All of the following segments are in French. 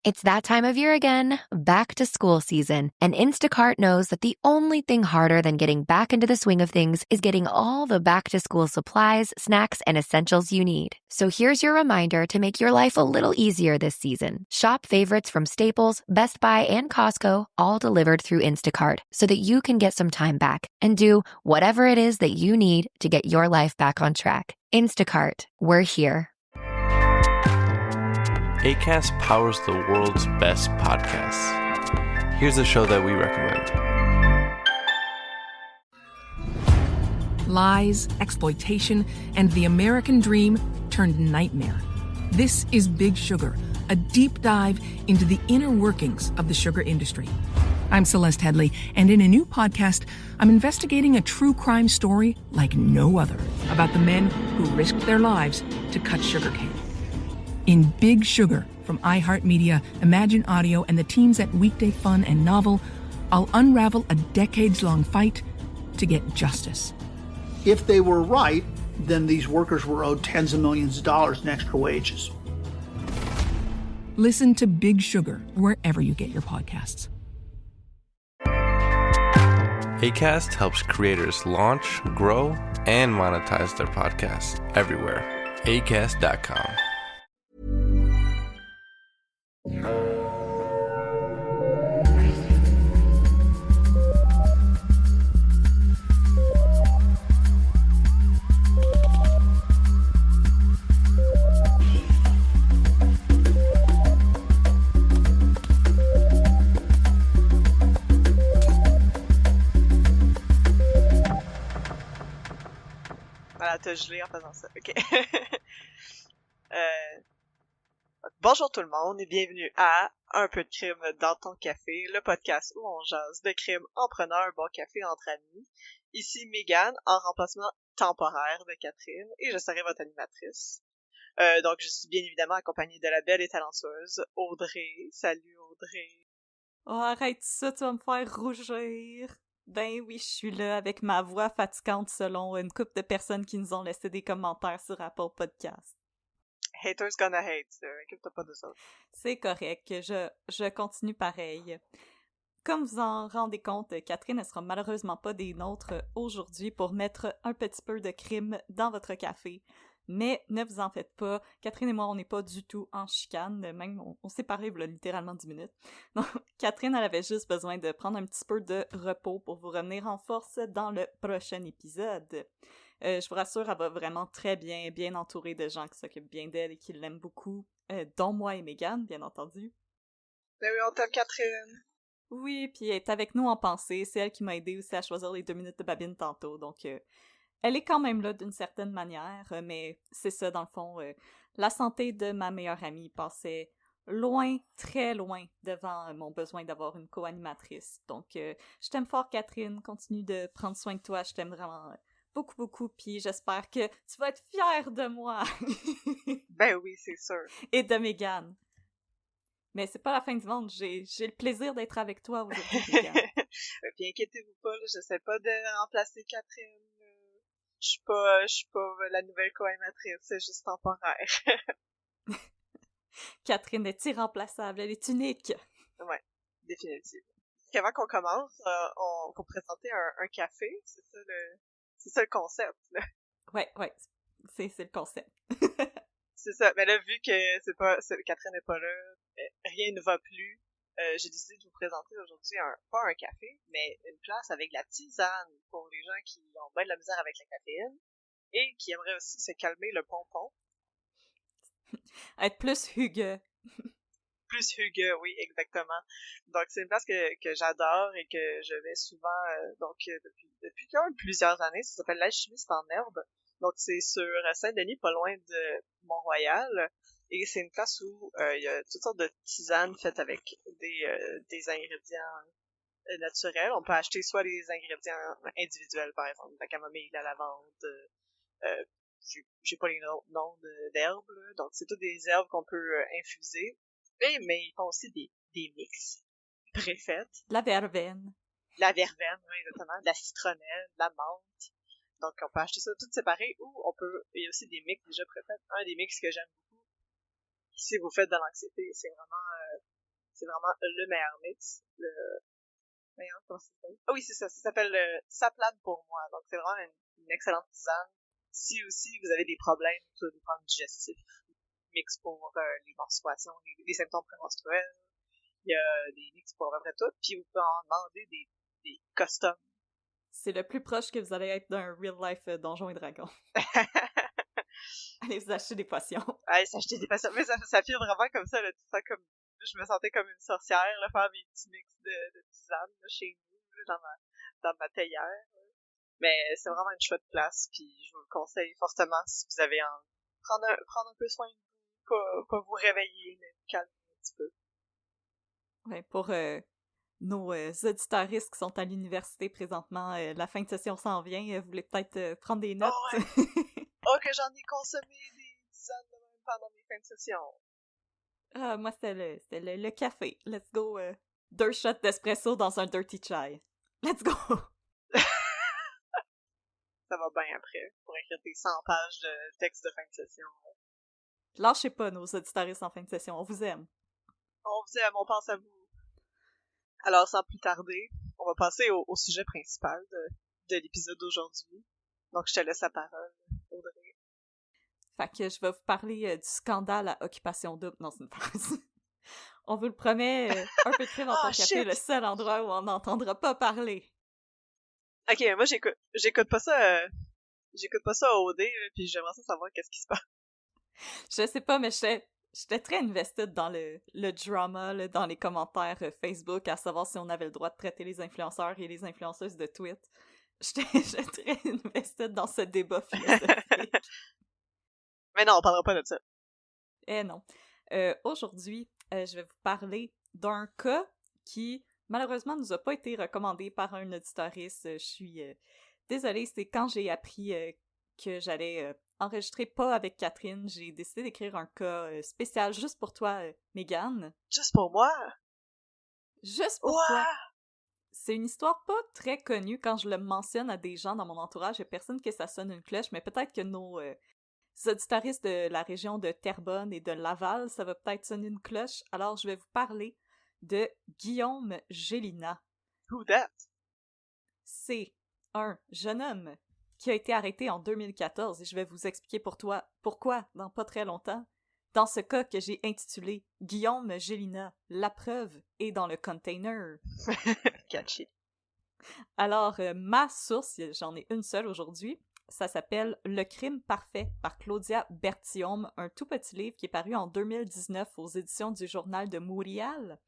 It's that time of year again, back to school season, and Instacart knows that the only thing harder than getting back into the swing of things is getting all the back to school supplies, snacks, and essentials you need. So here's your reminder to make your life a little easier this season. Shop favorites from Staples, Best Buy, and Costco, all delivered through Instacart, so that you can get some time back and do whatever it is that you need to get your life back on track. Instacart, we're here. Acast powers the world's best podcasts. Here's a show that we recommend. Lies, exploitation, and the American dream turned nightmare. This is Big Sugar, a deep dive into the inner workings of the sugar industry. I'm Celeste Headley, and in a new podcast, I'm investigating a true crime story like no other about the men who risked their lives to cut sugarcane. In Big Sugar from iHeartMedia, Imagine Audio, and the teams at Weekday Fun and Novel, I'll unravel a decades-long fight to get justice. If they were right, then these workers were owed tens of millions of dollars in extra wages. Listen to Big Sugar wherever you get your podcasts. Acast helps creators launch, grow, and monetize their podcasts everywhere. Acast.com. Voilà, t'as gelé en faisant ça. Ok. Bonjour tout le monde et bienvenue à Un peu de crime dans ton café, le podcast où on jase de crime en prenant un bon café entre amis. Ici Mégane, en remplacement temporaire de Catherine, et je serai votre animatrice. Donc je suis bien évidemment accompagnée de la belle et talentueuse Audrey. Salut Audrey. Oh, arrête ça, tu vas me faire rougir. Ben oui, je suis là avec ma voix fatigante selon une couple de personnes qui nous ont laissé des commentaires sur Apple Podcast. Haters gonna hate, inquiète-toi pas de ça. C'est correct, je continue pareil. Comme vous en rendez compte, Catherine ne sera malheureusement pas des nôtres aujourd'hui pour mettre un petit peu de crime dans votre café. Mais ne vous en faites pas, Catherine et moi, on n'est pas du tout en chicane, même on s'est parlé là, littéralement 10 minutes. Donc, Catherine, elle avait juste besoin de prendre un petit peu de repos pour vous revenir en force dans le prochain épisode. Je vous rassure, elle va vraiment très bien entourée de gens qui s'occupent bien d'elle et qui l'aiment beaucoup, dont moi et Mégane, bien entendu. Ben oui, on t'aime Catherine! Oui, puis elle est avec nous en pensée, c'est elle qui m'a aidé aussi à choisir les 2 minutes de babine tantôt, donc... Elle est quand même là d'une certaine manière, mais c'est ça, dans le fond, la santé de ma meilleure amie passait loin, très loin devant mon besoin d'avoir une co-animatrice. Donc, je t'aime fort, Catherine, continue de prendre soin de toi, je t'aime vraiment beaucoup, beaucoup, puis j'espère que tu vas être fière de moi! Ben oui, c'est sûr! Et de Mégane! Mais c'est pas la fin du monde, j'ai le plaisir d'être avec toi aujourd'hui, Mégane. Puis inquiétez-vous pas, là, j'essaie pas de remplacer Catherine. Je suis pas la nouvelle co-animatrice, c'est juste temporaire. Catherine est irremplaçable, elle est unique. Ouais, définitivement. Avant qu'on commence, on va présenter un café, c'est ça le concept, là. Ouais, c'est le concept. C'est ça, mais là, vu que Catherine n'est pas là, rien ne va plus, j'ai décidé de vous présenter aujourd'hui pas un café, mais une place avec de la tisane pour les gens qui ont bien de la misère avec la caféine et qui aimeraient aussi se calmer le pompon. Être plus hugueux. Plus hugueux, oui, exactement. Donc, c'est une place que j'adore et que je vais souvent, depuis quand même plusieurs années. Ça s'appelle l'Alchimiste en herbe. Donc, c'est sur Saint-Denis, pas loin de Mont-Royal. Et c'est une place où il y a toutes sortes de tisanes faites avec des ingrédients naturels. On peut acheter soit les ingrédients individuels, par exemple, la camomille, la lavande. J'ai pas les noms d'herbes, là. Donc c'est toutes des herbes qu'on peut infuser. Mais ils font aussi des mix préfaites. La verveine. La verveine, oui, exactement. De la citronnelle, de la menthe. Donc on peut acheter ça tout séparé ou il y a aussi des mix déjà préfaits. Un des mix que j'aime beaucoup, si vous faites de l'anxiété, c'est vraiment C'est vraiment le meilleur mix. Voyons, comment ça s'appelle? Ah oui, c'est ça. Ça s'appelle Ça plane pour moi. Donc, c'est vraiment une excellente tisane. Si aussi vous avez des problèmes sur des problèmes digestifs, mix pour les menstruations, les symptômes prémenstruels, il y a des mix pour à peu près tout. Puis vous pouvez en demander des customs. C'est le plus proche que vous allez être d'un real-life Donjons et Dragons. Allez vous acheter des potions. Allez s'acheter des potions. Mais ça file vraiment comme ça, là, tout ça, comme je me sentais comme une sorcière, là, faire mes petits mix de tisane là, chez nous, là, dans ma théière. Là. Mais c'est vraiment une chouette place, puis je vous le conseille fortement si vous avez envie. Prendre un peu soin de vous, pas vous réveiller, mais vous calmer un petit peu. Ouais, pour nos auditeuristes qui sont à l'université présentement, la fin de session s'en vient, vous voulez peut-être prendre des notes? Oh, ouais. Oh, que j'en ai consommé des tisanes de même pendant mes fins de session. Ah, moi, c'était le café. Let's go. 2 shots d'espresso dans un dirty chai. Let's go! Ça va bien après, pour écrire tes 100 pages de texte de fin de session. Lâchez pas nos auditeuristes en fin de session, on vous aime. On vous aime, on pense à vous. Alors, sans plus tarder, on va passer au sujet principal de l'épisode d'aujourd'hui. Donc, je te laisse la parole, Audrey. Fait que je vais vous parler du scandale à Occupation Double. Non, c'est une phrase. On vous le promet, un peu de crime dans ton café, le seul endroit où on n'entendra pas parler. Ok, moi j'écoute pas ça au OD, puis j'aimerais ça savoir qu'est-ce qui se passe. Je sais pas, mais j'étais très invested dans le drama, là, dans les commentaires Facebook, à savoir si on avait le droit de traiter les influenceurs et les influenceuses de Twitch. J'étais très invested dans ce débat philosophique. Mais non, on parlera pas de ça. Eh non. Aujourd'hui, je vais vous parler d'un cas qui, malheureusement, nous a pas été recommandé par un auditoriste. Je suis désolée, c'est quand j'ai appris que j'allais enregistrer pas avec Catherine, j'ai décidé d'écrire un cas spécial juste pour toi, Mégane. Juste pour moi? Juste pour toi! C'est une histoire pas très connue quand je le mentionne à des gens dans mon entourage. Il y a personne que ça sonne une cloche, mais peut-être que nos auditoristes de la région de Terrebonne et de Laval, ça va peut-être sonner une cloche. Alors, je vais vous parler de Guillaume Gélina. Who that? C'est un jeune homme qui a été arrêté en 2014 et je vais vous expliquer pourquoi dans pas très longtemps. Dans ce cas que j'ai intitulé Guillaume Gélina, la preuve est dans le container. Catchy. Alors, ma source, j'en ai une seule aujourd'hui, ça s'appelle Le crime parfait par Claudia Berthiaume, un tout petit livre qui est paru en 2019 aux éditions du Journal de Montréal.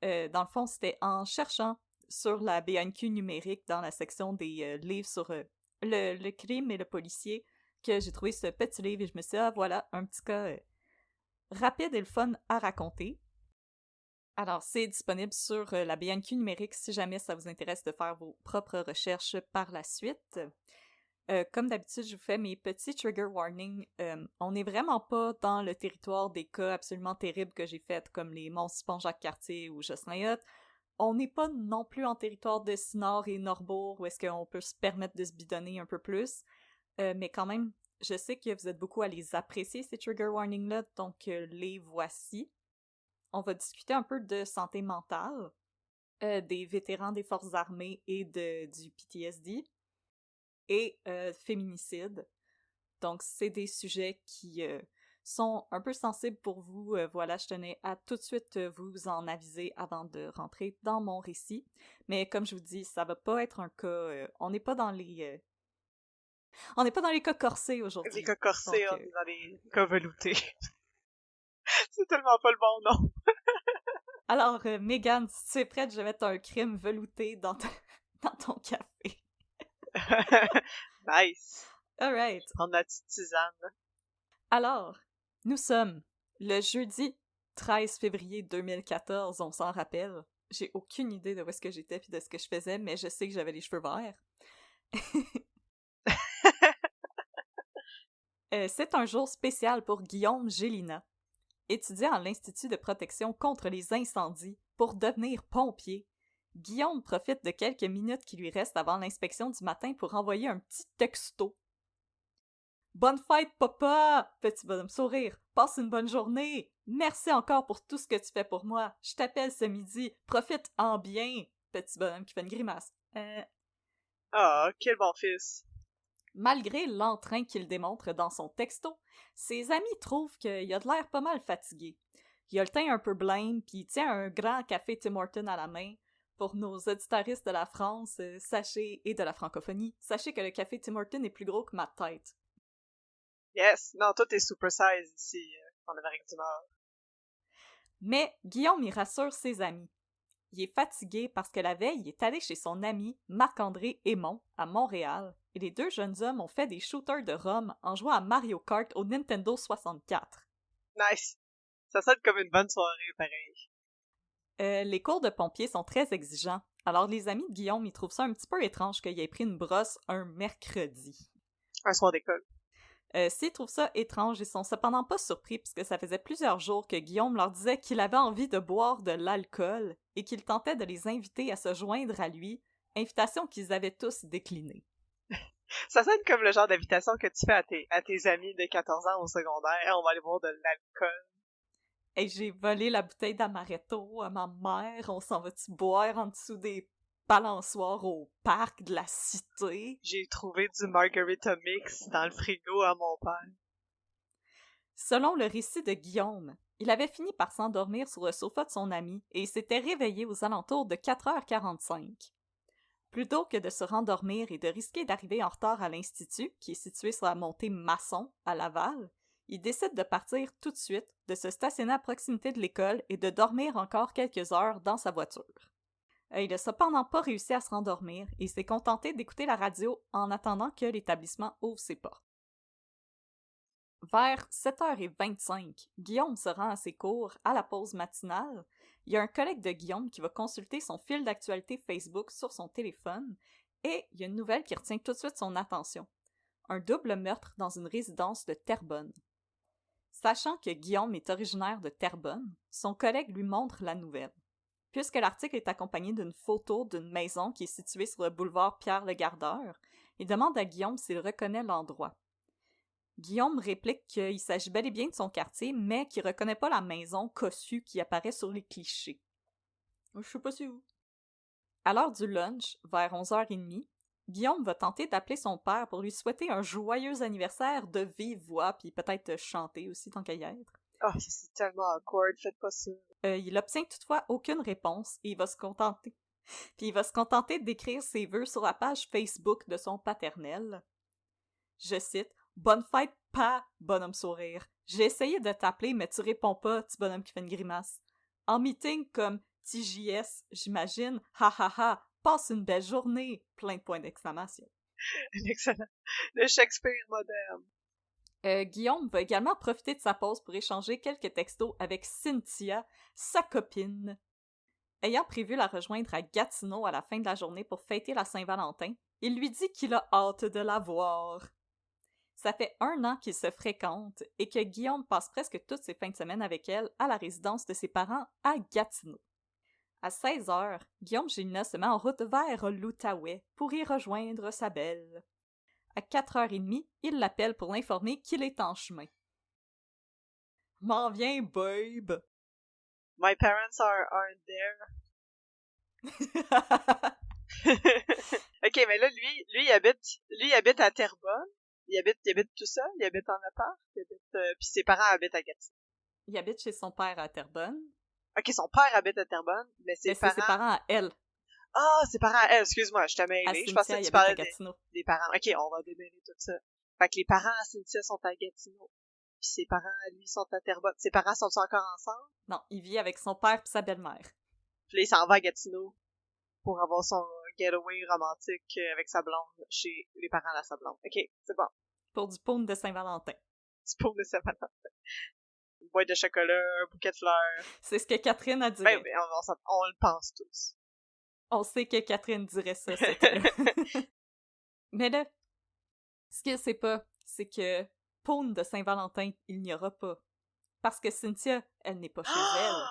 Dans le fond, c'était en cherchant sur la BNQ numérique dans la section des livres sur le crime et le policier que j'ai trouvé ce petit livre et je me suis dit, ah voilà, un petit cas rapide et le fun à raconter. Alors, c'est disponible sur la BNQ numérique si jamais ça vous intéresse de faire vos propres recherches par la suite. Comme d'habitude, je vous fais mes petits trigger warnings. On n'est vraiment pas dans le territoire des cas absolument terribles que j'ai faits, comme les monstres Pont-Jacques-Cartier ou Jocelyn Hutt. On n'est pas non plus en territoire de Sinard et Norbourg, où est-ce qu'on peut se permettre de se bidonner un peu plus. Mais quand même, je sais que vous êtes beaucoup à les apprécier, ces trigger warnings-là, donc les voici. On va discuter un peu de santé mentale, des vétérans des forces armées et du PTSD, et féminicide. Donc, c'est des sujets qui sont un peu sensibles pour vous. Voilà, je tenais à tout de suite vous en aviser avant de rentrer dans mon récit. Mais comme je vous dis, ça va pas être un cas... on n'est pas dans les... on n'est pas dans les cas corsés aujourd'hui. Les cas corsés, on est dans les cas veloutés. C'est tellement pas le bon nom. Alors, Mégane, si tu es prête, je vais mettre un crime velouté dans ton café. Nice. Alright. On a petite tisane. Alors, nous sommes le jeudi 13 février 2014, on s'en rappelle. J'ai aucune idée de où est-ce que j'étais puis de ce que je faisais, mais je sais que j'avais les cheveux verts. C'est un jour spécial pour Guillaume Gélina, étudiant à l'Institut de protection contre les incendies pour devenir pompier. Guillaume profite de quelques minutes qui lui restent avant l'inspection du matin pour envoyer un petit texto. « Bonne fête, papa! » Petit bonhomme sourire. « Passe une bonne journée! » Merci encore pour tout ce que tu fais pour moi. Je t'appelle ce midi. Profite en bien. Petit bonhomme qui fait une grimace. Ah, quel bon fils. Malgré l'entrain qu'il démontre dans son texto, ses amis trouvent qu'il a de l'air pas mal fatigué. Il a le teint un peu blême, puis il tient un grand café Tim Hortons à la main. Pour nos auditoristes de la France, sachez, et de la francophonie, sachez que le café Tim Hortons est plus gros que ma tête. Yes, non, tout est super size ici, en Amérique du Nord. Mais Guillaume y rassure ses amis. Il est fatigué parce que la veille, il est allé chez son ami Marc-André Aymon à Montréal, et les deux jeunes hommes ont fait des shooters de rhum en jouant à Mario Kart au Nintendo 64. Nice! Ça sonne comme une bonne soirée, pareil. Les cours de pompiers sont très exigeants, alors les amis de Guillaume y trouvent ça un petit peu étrange qu'il ait pris une brosse un mercredi. Un soir d'école. S'ils trouvent ça étrange, ils sont cependant pas surpris puisque ça faisait plusieurs jours que Guillaume leur disait qu'il avait envie de boire de l'alcool et qu'il tentait de les inviter à se joindre à lui, invitation qu'ils avaient tous déclinée. Ça sonne comme le genre d'invitation que tu fais à tes amis de 14 ans au secondaire. On va aller boire de l'alcool. Hey, j'ai volé la bouteille d'amaretto à ma mère, on s'en va-tu boire en dessous des balançoires au parc de la cité? J'ai trouvé du margarita mix dans le frigo à mon père. Selon le récit de Guillaume, il avait fini par s'endormir sur le sofa de son ami et il s'était réveillé aux alentours de 4h45. Plutôt que de se rendormir et de risquer d'arriver en retard à l'Institut, qui est situé sur la montée Masson, à Laval, il décide de partir tout de suite, de se stationner à proximité de l'école et de dormir encore quelques heures dans sa voiture. Il n'a cependant pas réussi à se rendormir et s'est contenté d'écouter la radio en attendant que l'établissement ouvre ses portes. Vers 7h25, Guillaume se rend à ses cours à la pause matinale. Il y a un collègue de Guillaume qui va consulter son fil d'actualité Facebook sur son téléphone et il y a une nouvelle qui retient tout de suite son attention. Un double meurtre dans une résidence de Terrebonne. Sachant que Guillaume est originaire de Terrebonne, son collègue lui montre la nouvelle. Puisque l'article est accompagné d'une photo d'une maison qui est située sur le boulevard Pierre-le-Gardeur, il demande à Guillaume s'il reconnaît l'endroit. Guillaume réplique qu'il s'agit bel et bien de son quartier, mais qu'il reconnaît pas la maison cossue qui apparaît sur les clichés. Je sais pas c'est où. À l'heure du lunch, vers 11h30, Guillaume va tenter d'appeler son père pour lui souhaiter un joyeux anniversaire de vive voix, puis peut-être chanter aussi tant qu'à y être. Oh, c'est tellement awkward, faites pas ça. Il obtient toutefois aucune réponse et il va se contenter. Puis il va se contenter d'écrire ses vœux sur la page Facebook de son paternel. Je cite « Bonne fête, pas bonhomme sourire. J'ai essayé de t'appeler, mais tu réponds pas, petit bonhomme qui fait une grimace. En meeting comme TJS, j'imagine, ha ha ha, passe une belle journée, plein de points d'exclamation. » Excellent. Le Shakespeare moderne. Guillaume va également profiter de sa pause pour échanger quelques textos avec Cynthia, sa copine. Ayant prévu la rejoindre à Gatineau à la fin de la journée pour fêter la Saint-Valentin, il lui dit qu'il a hâte de la voir. Ça fait 1 an qu'ils se fréquentent et que Guillaume passe presque toutes ses fins de semaine avec elle à la résidence de ses parents à Gatineau. À 16h, Guillaume Gélina se met en route vers l'Outaouais pour y rejoindre sa belle. À 4h30, il l'appelle pour l'informer qu'il est en chemin. « M'en viens, babe! » My parents aren't there. Ok, mais là, lui, il habite à Terrebonne. Il habite tout seul, il habite en appart, puis ses parents habitent à Gatineau. Il habite chez son père à Terrebonne. Ok, son père habite à Terrebonne, mais c'est ses parents à elle. Ah, ses parents à elle, excuse-moi, je t'ai mêlé. Je pensais que tu parlais des parents. Ok, on va démêler tout ça. Fait que les parents à Cynthia sont à Gatineau, puis ses parents à lui sont à Terrebonne. Ses parents sont-ils encore ensemble? Non, il vit avec son père et sa belle-mère. Puis là, il s'en va à Gatineau pour avoir son getaway romantique avec sa blonde chez les parents de sa blonde. Ok, c'est bon. Pour du paume de Saint-Valentin. Du paume de Saint-Valentin. Une boîte de chocolat, un bouquet de fleurs. C'est ce que Catherine a dit. Ben, on le pense tous. On sait que Catherine dirait ça, c'était là. Mais là, ce qu'elle sait pas, c'est que paume de Saint-Valentin, il n'y aura pas. Parce que Cynthia, elle n'est pas chez elle.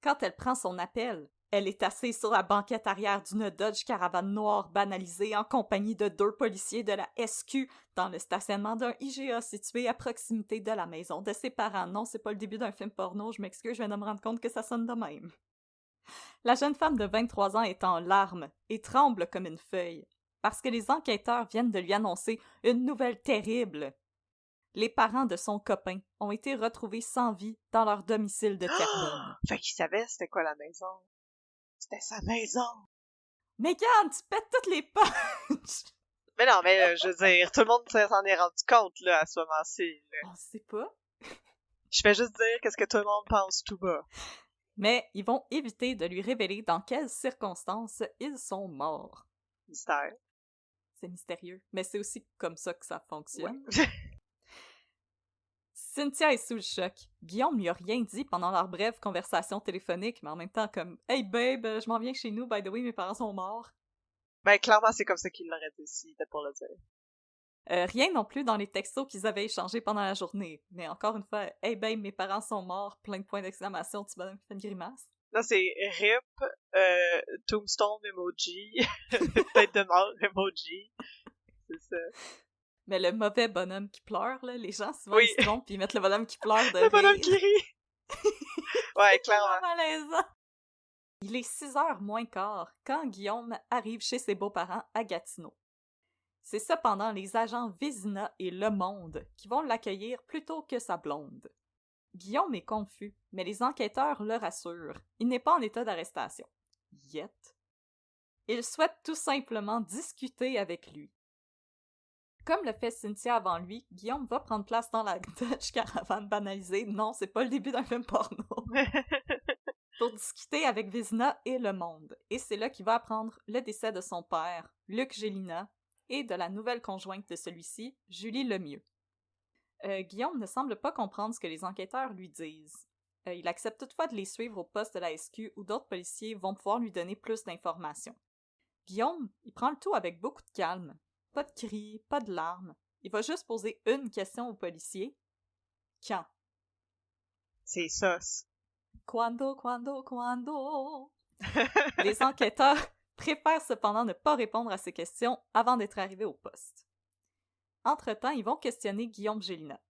Quand elle prend son appel, Elle est assise sur la banquette arrière d'une Dodge Caravane noire banalisée en compagnie de 2 policiers de la SQ dans le stationnement d'un IGA situé à proximité de la maison de ses parents. Non, c'est pas le début d'un film porno, je m'excuse, je viens de me rendre compte que ça sonne de même. La jeune femme de 23 ans est en larmes et tremble comme une feuille, parce que les enquêteurs viennent de lui annoncer une nouvelle terrible. Les parents de son copain ont été retrouvés sans vie dans leur domicile de Terrebonne. Fait qu'il savait c'était quoi la maison. C'était sa maison. Megan, tu pètes toutes les punches! Mais non, mais je veux dire, tout le monde s'en est rendu compte, là, à ce moment-ci. Là. On sait pas. Je fais juste dire qu'est-ce que tout le monde pense tout bas. Mais ils vont éviter de lui révéler dans quelles circonstances ils sont morts. Mystère. C'est mystérieux, mais c'est aussi comme ça que ça fonctionne. Ouais. Cynthia est sous le choc. Guillaume lui a rien dit pendant leur brève conversation téléphonique, mais en même temps comme « Hey babe, je m'en viens chez nous, by the way, mes parents sont morts. » Ben, clairement, c'est comme ça qu'il l'aurait dit si c'était pour le dire. Rien non plus dans les textos qu'ils avaient échangés pendant la journée. Mais encore une fois, « Hey babe, mes parents sont morts », plein de points d'exclamation, tu bonhomme qui fait une grimace. Non, c'est RIP, Tombstone emoji, tête de mort emoji. C'est ça. Mais le mauvais bonhomme qui pleure, là, les gens souvent Oui. ils se trompent pis ils mettent le bonhomme qui pleure de Le bonhomme rire. qui rit. Ouais, clairement. C'est malaisant. Il est 6h moins quart quand Guillaume arrive chez ses beaux-parents à Gatineau. C'est cependant les agents Vézina et Le Monde qui vont l'accueillir plutôt que sa blonde. Guillaume est confus, mais les enquêteurs le rassurent. Il n'est pas en état d'arrestation. Yet. Ils souhaitent tout simplement discuter avec lui. Comme le fait Cynthia avant lui, Guillaume va prendre place dans la Dodge Caravane banalisée. Non, c'est pas le début d'un film porno. Pour discuter avec Vézina et Le Monde. Et c'est là qu'il va apprendre le décès de son père, Luc Gélina, et de la nouvelle conjointe de celui-ci, Julie Lemieux. Guillaume ne semble pas comprendre ce que les enquêteurs lui disent. Il accepte toutefois de les suivre au poste de la SQ où d'autres policiers vont pouvoir lui donner plus d'informations. Guillaume, il prend le tout avec beaucoup de calme. Pas de cris, pas de larmes. Il va juste poser une question aux policiers. Quand? C'est ça. Quando? Les enquêteurs préfèrent cependant ne pas répondre à ces questions avant d'être arrivés au poste. Entre-temps, ils vont questionner Guillaume Gélina.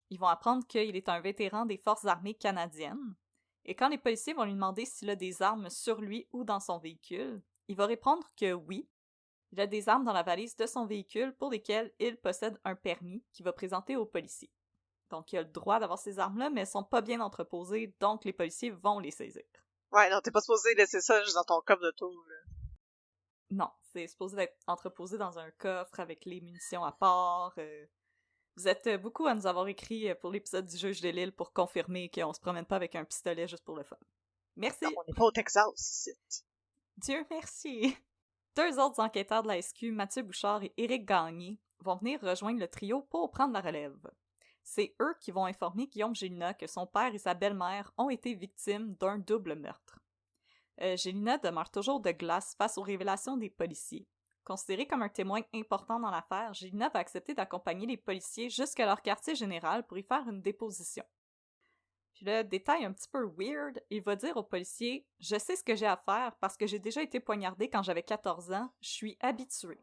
Ils vont apprendre qu'il est un vétéran des Forces armées canadiennes, et quand les policiers vont lui demander s'il a des armes sur lui ou dans son véhicule, il va répondre que oui, il a des armes dans la valise de son véhicule pour lesquelles il possède un permis qu'il va présenter aux policiers. Donc il a le droit d'avoir ces armes-là, mais elles sont pas bien entreposées, donc les policiers vont les saisir. Ouais, non, t'es pas supposé laisser ça juste dans ton coffre d'auto, là. Non, c'est supposé être entreposé dans un coffre avec les munitions à part. Vous êtes beaucoup à nous avoir écrit pour l'épisode du Juge de Lille pour confirmer qu'on se promène pas avec un pistolet juste pour le fun. Merci! Non, on n'est pas au Texas, ici. Dieu merci! 2 autres enquêteurs de la SQ, Mathieu Bouchard et Éric Gagné, vont venir rejoindre le trio pour prendre la relève. C'est eux qui vont informer Guillaume Gélina que son père et sa belle-mère ont été victimes d'un double meurtre. Gélina demeure toujours de glace face aux révélations des policiers. Considéré comme un témoin important dans l'affaire, Gélina va accepter d'accompagner les policiers jusqu'à leur quartier général pour y faire une déposition. Puis là, détail un petit peu weird, il va dire aux policiers « Je sais ce que j'ai à faire parce que j'ai déjà été poignardé quand j'avais 14 ans, je suis habitué. »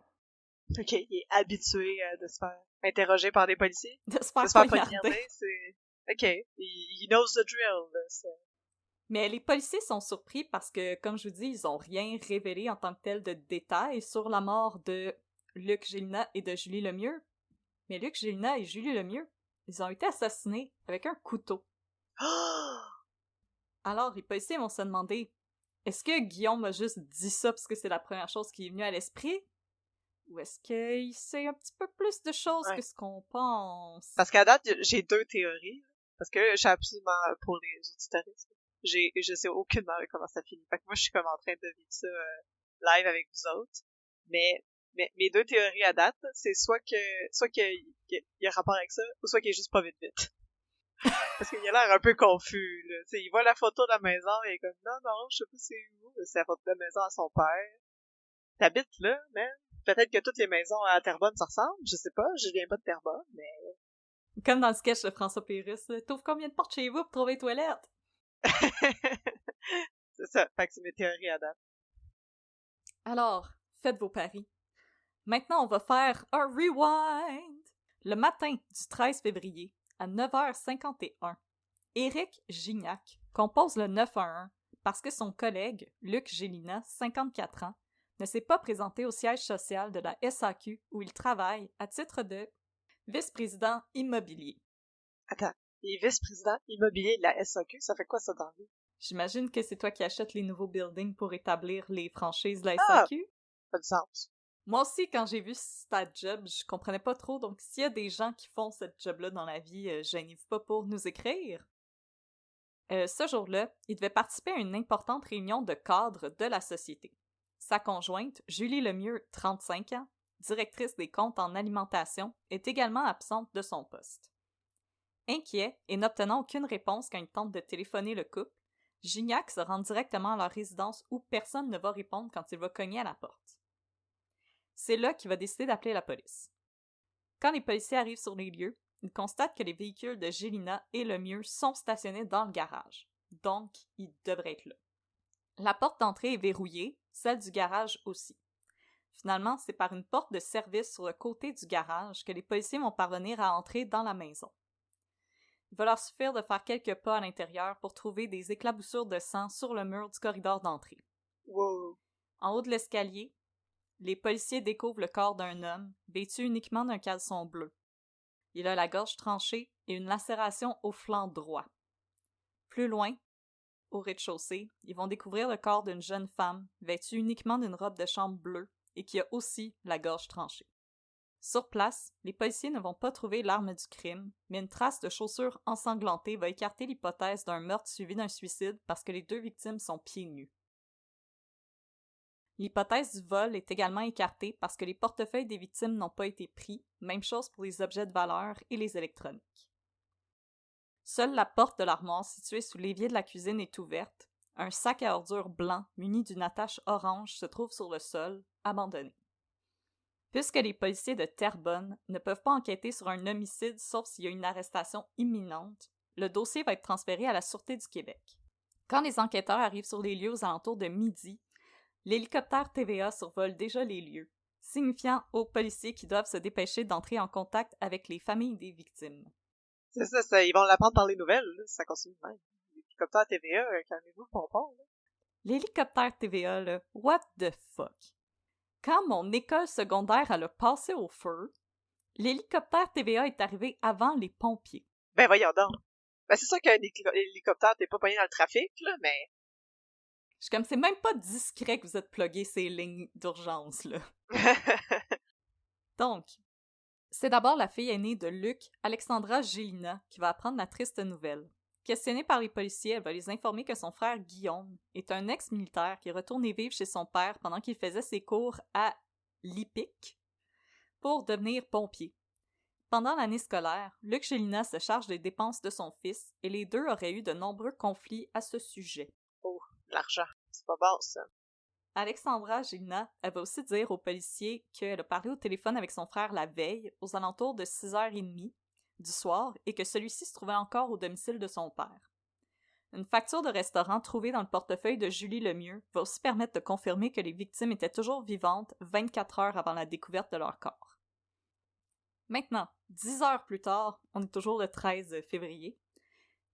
Ok, il est habitué de se faire interroger par des policiers. De se faire poignarder, c'est... Ok, he knows the drill, là, c'est... Mais les policiers sont surpris parce que, comme je vous dis, ils ont rien révélé en tant que tel de détails sur la mort de Luc Gélina et de Julie Lemieux. Mais Luc Gélina et Julie Lemieux, ils ont été assassinés avec un couteau. Alors, les policiers vont se demander, est-ce que Guillaume a juste dit ça parce que c'est la première chose qui est venue à l'esprit? Ou est-ce qu'il sait un petit peu plus de choses que ce qu'on pense? Parce qu'à date, j'ai 2 théories. Parce que là, je suis absolument pour les auditoristes. Je sais aucunement comment ça finit. Fait que moi, je suis comme en train de vivre ça live avec vous autres. Mais mes 2 théories à date, c'est soit qu'il y a rapport avec ça, ou soit qu'il est juste pas vite. Parce qu'il a l'air un peu confus, là. T'sais, il voit la photo de la maison et il est comme, non, je sais pas c'est où. C'est la photo de la maison à son père. T'habites là, man? Peut-être que toutes les maisons à Terrebonne se ressemblent, je sais pas, je viens pas de Terrebonne, mais... Comme dans le sketch de François Pérusse, t'ouvres combien de portes chez vous pour trouver les toilettes? C'est ça. Fait que c'est mes théories à date. Alors, faites vos paris. Maintenant, on va faire un rewind! Le matin du 13 février, à 9h51, Éric Gignac compose le 911 parce que son collègue, Luc Gélina, 54 ans, ne s'est pas présenté au siège social de la SAQ où il travaille à titre de vice-président immobilier. Attends, il est vice-président immobilier de la SAQ, ça fait quoi ça dans la vie? J'imagine que c'est toi qui achètes les nouveaux buildings pour établir les franchises de la Ah! SAQ? Ça a du sens. Moi aussi, quand j'ai vu cette job, je comprenais pas trop, donc s'il y a des gens qui font cette job-là dans la vie, gênez-vous pas pour nous écrire. Ce jour-là, il devait participer à une importante réunion de cadres de la société. Sa conjointe, Julie Lemieux, 35 ans, directrice des comptes en alimentation, est également absente de son poste. Inquiet et n'obtenant aucune réponse quand il tente de téléphoner le couple, Gignac se rend directement à leur résidence où personne ne va répondre quand il va cogner à la porte. C'est là qu'il va décider d'appeler la police. Quand les policiers arrivent sur les lieux, ils constatent que les véhicules de Gélina et Lemieux sont stationnés dans le garage. Donc, ils devraient être là. La porte d'entrée est verrouillée, celle du garage aussi. Finalement, c'est par une porte de service sur le côté du garage que les policiers vont parvenir à entrer dans la maison. Il va leur suffire de faire quelques pas à l'intérieur pour trouver des éclaboussures de sang sur le mur du corridor d'entrée. Wow. En haut de l'escalier, les policiers découvrent le corps d'un homme, vêtu uniquement d'un caleçon bleu. Il a la gorge tranchée et une lacération au flanc droit. Plus loin, au rez-de-chaussée, ils vont découvrir le corps d'une jeune femme, vêtue uniquement d'une robe de chambre bleue et qui a aussi la gorge tranchée. Sur place, les policiers ne vont pas trouver l'arme du crime, mais une trace de chaussure ensanglantée va écarter l'hypothèse d'un meurtre suivi d'un suicide parce que les deux victimes sont pieds nus. L'hypothèse du vol est également écartée parce que les portefeuilles des victimes n'ont pas été pris, même chose pour les objets de valeur et les électroniques. Seule la porte de l'armoire située sous l'évier de la cuisine est ouverte. Un sac à ordures blanc muni d'une attache orange se trouve sur le sol, abandonné. Puisque les policiers de Terrebonne ne peuvent pas enquêter sur un homicide sauf s'il y a une arrestation imminente, le dossier va être transféré à la Sûreté du Québec. Quand les enquêteurs arrivent sur les lieux aux alentours de midi, l'hélicoptère TVA survole déjà les lieux, signifiant aux policiers qu'ils doivent se dépêcher d'entrer en contact avec les familles des victimes. C'est ça, ils vont l'apprendre par les nouvelles, là, ça continue de même. L'hélicoptère TVA, calmez-vous le pompon, là. L'hélicoptère TVA, là, what the fuck? Quand mon école secondaire a passé au feu, l'hélicoptère TVA est arrivé avant les pompiers. Ben voyons donc. Ben c'est sûr qu'un hélicoptère, t'es pas pogné dans le trafic, là, mais... Je suis comme, c'est même pas discret que vous êtes plugué ces lignes d'urgence, là. Donc, c'est d'abord la fille aînée de Luc, Alexandra Gélina, qui va apprendre la triste nouvelle. Questionnée par les policiers, elle va les informer que son frère Guillaume est un ex-militaire qui est retourné vivre chez son père pendant qu'il faisait ses cours à l'IPIC pour devenir pompier. Pendant l'année scolaire, Luc Gélina se charge des dépenses de son fils et les deux auraient eu de nombreux conflits à ce sujet. Oh, l'argent, c'est pas bon, ça. Alexandra Gélina, elle va aussi dire aux policiers qu'elle a parlé au téléphone avec son frère la veille, aux alentours de 6h30 du soir, et que celui-ci se trouvait encore au domicile de son père. Une facture de restaurant trouvée dans le portefeuille de Julie Lemieux va aussi permettre de confirmer que les victimes étaient toujours vivantes 24 heures avant la découverte de leur corps. Maintenant, 10 heures plus tard, on est toujours le 13 février,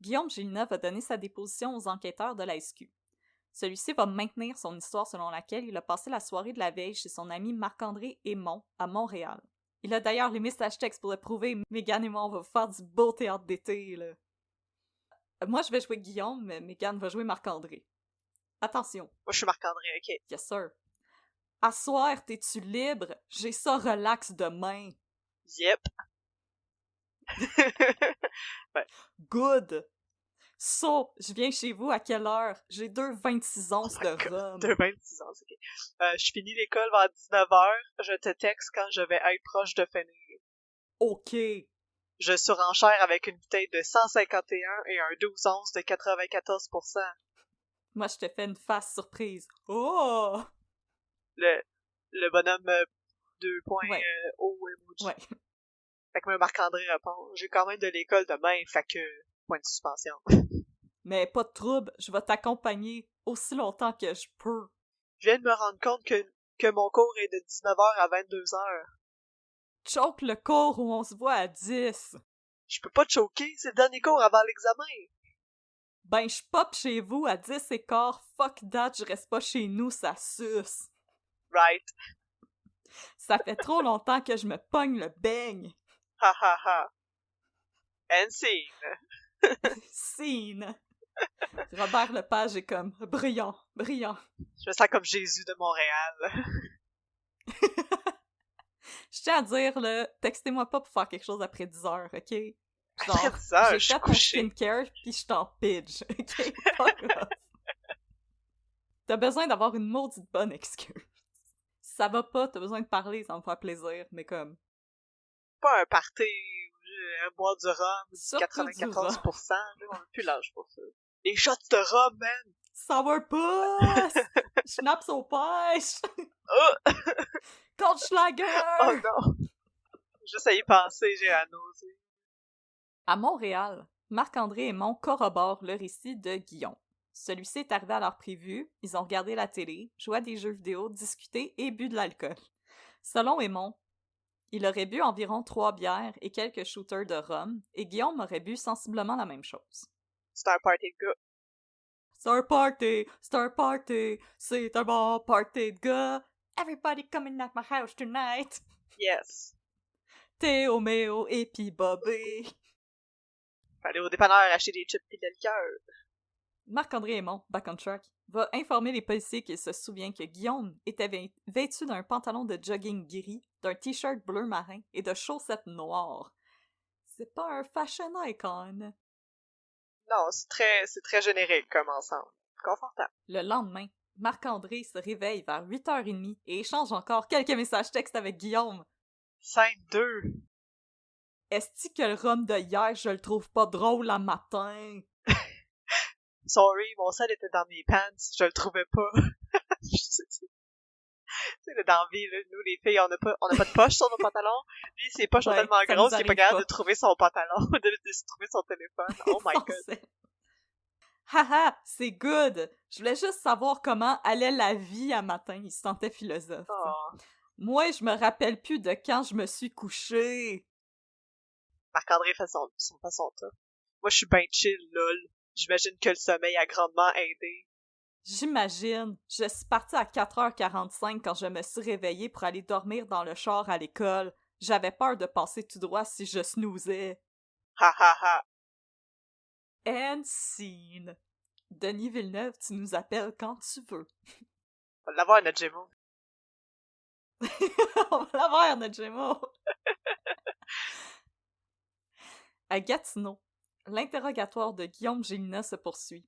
Guillaume Gélina va donner sa déposition aux enquêteurs de la SQ. Celui-ci va maintenir son histoire selon laquelle il a passé la soirée de la veille chez son ami Marc-André Aymon à Montréal. Il a d'ailleurs les messages textes pour le prouver. Mégane et moi, on va faire du beau théâtre d'été, là. Moi, je vais jouer Guillaume, mais Mégane va jouer Marc-André. Attention. Moi, je suis Marc-André, ok. Yes, sir. À soir, t'es-tu libre? J'ai ça relax demain. Yep. Ouais. Good. So, je viens chez vous à quelle heure? J'ai 2,26 onces de rhum. 2,26 onces, ok. Je finis l'école vers 19h, je te texte quand je vais être proche de finir. Ok. Je surenchère avec une bouteille de 151 et un 12 onces de 94%. Moi, je te fais une face surprise. Oh! Le bonhomme 2 points ouais. haut emoji. Ouais. Fait que Marc-André répond, j'ai quand même de l'école demain, fait que point de suspension. Mais pas de trouble, je vais t'accompagner aussi longtemps que je peux. Je viens de me rendre compte que mon cours est de 19h à 22h. Choke le cours où on se voit à 10. Je peux pas te choquer, c'est le dernier cours avant l'examen. Ben, je pop chez vous à 10 et quart. Fuck that, je reste pas chez nous, ça suce. Right. Ça fait trop longtemps que je me pogne le beigne. Ha ha ha. And scene. Scene. Robert Lepage est comme brillant, brillant. Je me sens comme Jésus de Montréal. Je tiens à dire, là, textez-moi pas pour faire quelque chose après 10 heures, ok? Après 10 heures, je j'ai suis fait mon couché. skincare pis je t'en pidge, ok? Fuck off. T'as besoin d'avoir une maudite bonne excuse. Si ça va pas, t'as besoin de parler, ça me fait plaisir, mais comme... Pas un party, boire du rhum, Surtout 94%, là, on a plus l'âge pour ça. Les shots de rhum, man! Sourpuss! Schnaps au pêche! Oh! Goldschlager! Oh non! Juste à y penser, j'ai la nausée. À Montréal, Marc-André Aymon corrobore le récit de Guillaume. Celui-ci est arrivé à l'heure prévue, ils ont regardé la télé, joué à des jeux vidéo, discuté et bu de l'alcool. Selon Aymon, il aurait bu environ 3 bières et quelques shooters de rhum, et Guillaume aurait bu sensiblement la même chose. C'est un party de gars. C'est un party, c'est un bon party de gars. Everybody coming at my house tonight. Yes. Théo, Méo et puis Bobby. Faut aller au dépanneur acheter des chips pis de liqueur. Marc-André Aymon, back on track, va informer les policiers qu'il se souvient que Guillaume était vêtu d'un pantalon de jogging gris, d'un t-shirt bleu marin et de chaussettes noires. C'est pas un fashion icon. Non, c'est très générique comme ensemble. Confortable. Le lendemain, Marc-André se réveille vers 8h30 et échange encore quelques messages textes avec Guillaume. Scène 2. Est-ce que le rhum de hier, je le trouve pas drôle à matin? Sorry, mon sel était dans mes pants, je le trouvais pas. Tu sais, dans la vie, là, nous, les filles, on n'a pas de poche sur nos pantalons. Lui, ses poches sont tellement grosses qu'il est pas capable de trouver son pantalon, de trouver son téléphone. Oh my god. Haha, c'est good! Je voulais juste savoir comment allait la vie à matin. Il se sentait philosophe. Oh. Moi, je me rappelle plus de quand je me suis couché. Marc-André fait son top. Moi, je suis ben chill, lol. J'imagine que le sommeil a grandement aidé. J'imagine. Je suis partie à 4h45 quand je me suis réveillée pour aller dormir dans le char à l'école. J'avais peur de passer tout droit si je snoozais. Ha ha ha. And scene. Denis Villeneuve, tu nous appelles quand tu veux. On va l'avoir, notre Gémeaux. On va l'avoir, notre Gémeaux. À Gatineau, l'interrogatoire de Guillaume Gélinas se poursuit.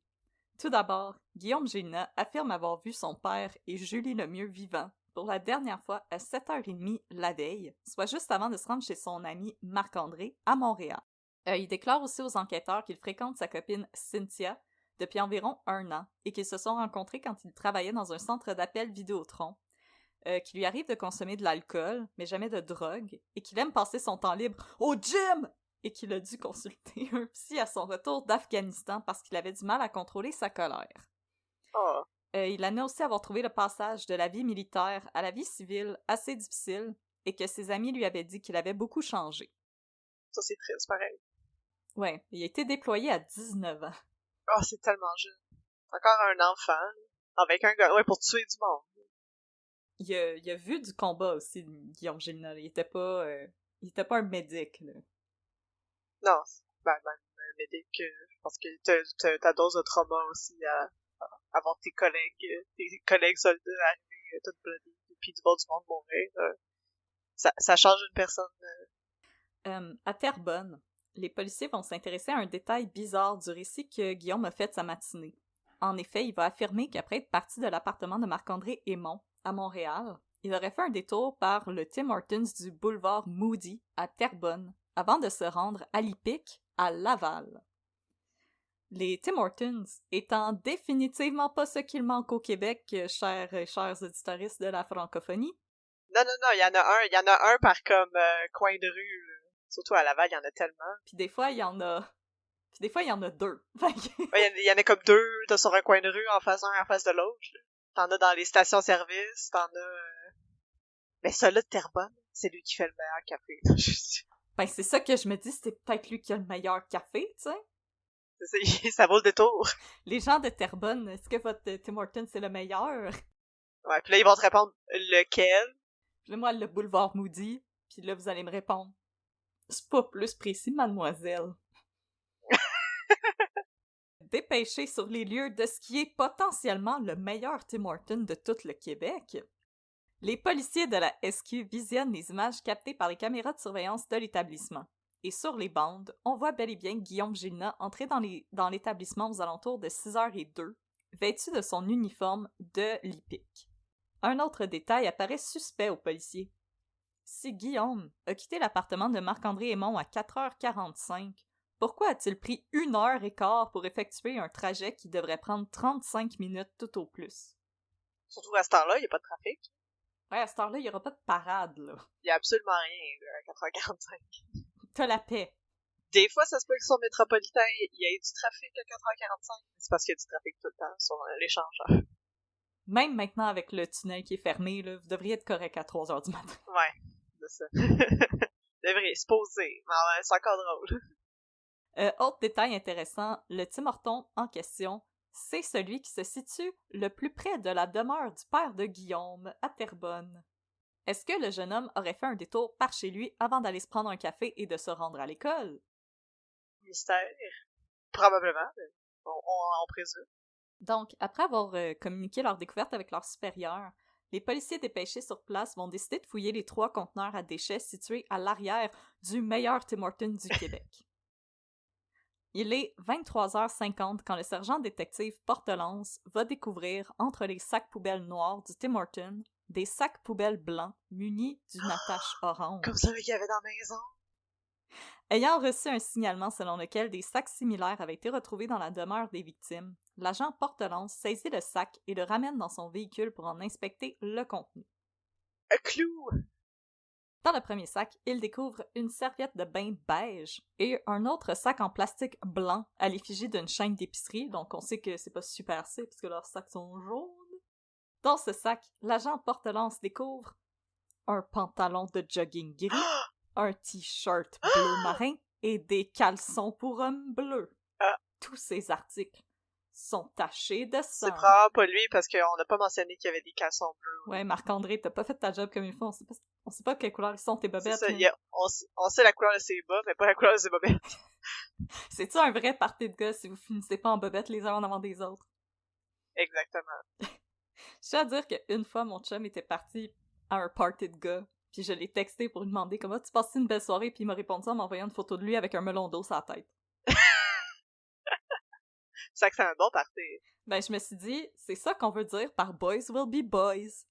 Tout d'abord, Guillaume Gélinas affirme avoir vu son père et Julie Lemieux vivants pour la dernière fois à 7h30 la veille, soit juste avant de se rendre chez son ami Marc-André à Montréal. Il déclare aussi aux enquêteurs qu'il fréquente sa copine Cynthia depuis environ 1 an et qu'ils se sont rencontrés quand il travaillait dans un centre d'appel Vidéotron, qu'il lui arrive de consommer de l'alcool, mais jamais de drogue, et qu'il aime passer son temps libre au gym! Et qu'il a dû consulter un psy à son retour d'Afghanistan parce qu'il avait du mal à contrôler sa colère. Oh. Il admet aussi avoir trouvé le passage de la vie militaire à la vie civile assez difficile et que ses amis lui avaient dit qu'il avait beaucoup changé. Ça, c'est triste, pareil. Ouais, il a été déployé à 19 ans. Oh, c'est tellement jeune. Encore un enfant, avec un gars, ouais, pour tuer du monde. Il a vu du combat aussi, Guillaume Gélinas. Il était pas un médic, là. Non, ben, médic, je pense que t'as ta dose de trauma aussi à avoir tes collègues soldats arriver tout bloodés, puis du bord du monde mourir. Ça change une personne. À Terrebonne, les policiers vont s'intéresser à un détail bizarre du récit que Guillaume a fait de sa matinée. En effet, il va affirmer qu'après être parti de l'appartement de Marc-André Aymon, à Montréal, il aurait fait un détour par le Tim Hortons du boulevard Moody, à Terrebonne, avant de se rendre à l'Hippique, à Laval. Les Tim Hortons étant définitivement pas ce qu'il manque au Québec, chers auditoristes de la francophonie. Non, il y en a un par comme coin de rue, là. Surtout à Laval, il y en a tellement. Puis des fois, il y en a Puis des fois, il y en a 2. Il y en a comme 2, t'as sur un coin de rue, en face de l'autre. Là. T'en as dans les stations-service, t'en as... Mais celui-là de Terrebonne, c'est lui qui fait le meilleur café. Ben, c'est ça que je me dis, c'est peut-être lui qui a le meilleur café, tu sais. Ça vaut le détour. Les gens de Terrebonne, est-ce que votre Tim Hortons, c'est le meilleur? Ouais, puis là, ils vont te répondre lequel. Puis là, moi, le boulevard Moody, puis là, vous allez me répondre. C'est pas plus précis, mademoiselle. Dépêché sur les lieux de ce qui est potentiellement le meilleur Tim Hortons de tout le Québec, les policiers de la SQ visionnent les images captées par les caméras de surveillance de l'établissement. Et sur les bandes, on voit bel et bien Guillaume Gélina entrer dans l'établissement aux alentours de 6h02, vêtu de son uniforme de l'IPIC. Un autre détail apparaît suspect aux policiers. Si Guillaume a quitté l'appartement de Marc-André Aymon à 4h45, pourquoi a-t-il pris 1h15 pour effectuer un trajet qui devrait prendre 35 minutes tout au plus? Surtout à ce temps-là, il n'y a pas de trafic. Ouais, à cette heure-là, il n'y aura pas de parade, là. Il n'y a absolument rien, là, à 4h45. T'as la paix. Des fois, ça se peut que sur Métropolitain, il y ait du trafic à 4h45. C'est parce qu'il y a du trafic tout le temps sur l'échangeur. Même maintenant, avec le tunnel qui est fermé, là, vous devriez être correct à 3h du matin. Ouais, c'est ça. Devriez se poser. Mais ouais, c'est encore drôle. Autre détail intéressant, le Tim Hortons en question, c'est celui qui se situe le plus près de la demeure du père de Guillaume, à Terrebonne. Est-ce que le jeune homme aurait fait un détour par chez lui avant d'aller se prendre un café et de se rendre à l'école? Mystère. Probablement. On présume. Donc, après avoir communiqué leur découverte avec leurs supérieurs, les policiers dépêchés sur place vont décider de fouiller les 3 conteneurs à déchets situés à l'arrière du meilleur Tim Hortons du Québec. Il est 23h50 quand le sergent détective Portelance va découvrir, entre les sacs poubelles noirs du Tim Hortons, des sacs poubelles blancs munis d'une attache orange. Comme ça qu'il y avait dans la maison. Ayant reçu un signalement selon lequel des sacs similaires avaient été retrouvés dans la demeure des victimes, l'agent Portelance saisit le sac et le ramène dans son véhicule pour en inspecter le contenu. Un clou! Dans le premier sac, il découvre une serviette de bain beige et un autre sac en plastique blanc à l'effigie d'une chaîne d'épicerie, donc on sait que c'est pas Super C parce que leurs sacs sont jaunes. Dans ce sac, l'agent Portelance découvre un pantalon de jogging gris, un t-shirt bleu marin et des caleçons pour hommes bleus. Tous ces articles sont tachés de sang. C'est probablement pas lui parce qu'on n'a pas mentionné qu'il y avait des caleçons bleus. Ouais, Marc-André, t'as pas fait ta job comme il faut. On sait pas quelle couleur ils sont tes bobettes. C'est ça, on sait la couleur de ses bas, mais pas la couleur de ses bobettes. C'est-tu un vrai party de gars si vous finissez pas en bobettes les uns en avant des autres? Exactement. Je tiens à dire qu'une fois, mon chum était parti à un party de gars, puis je l'ai texté pour lui demander comment tu passais une belle soirée, puis il m'a répondu en m'envoyant une photo de lui avec un melon d'eau sur la tête. C'est ça que c'est un bon party. Ben, je me suis dit, c'est ça qu'on veut dire par boys will be boys.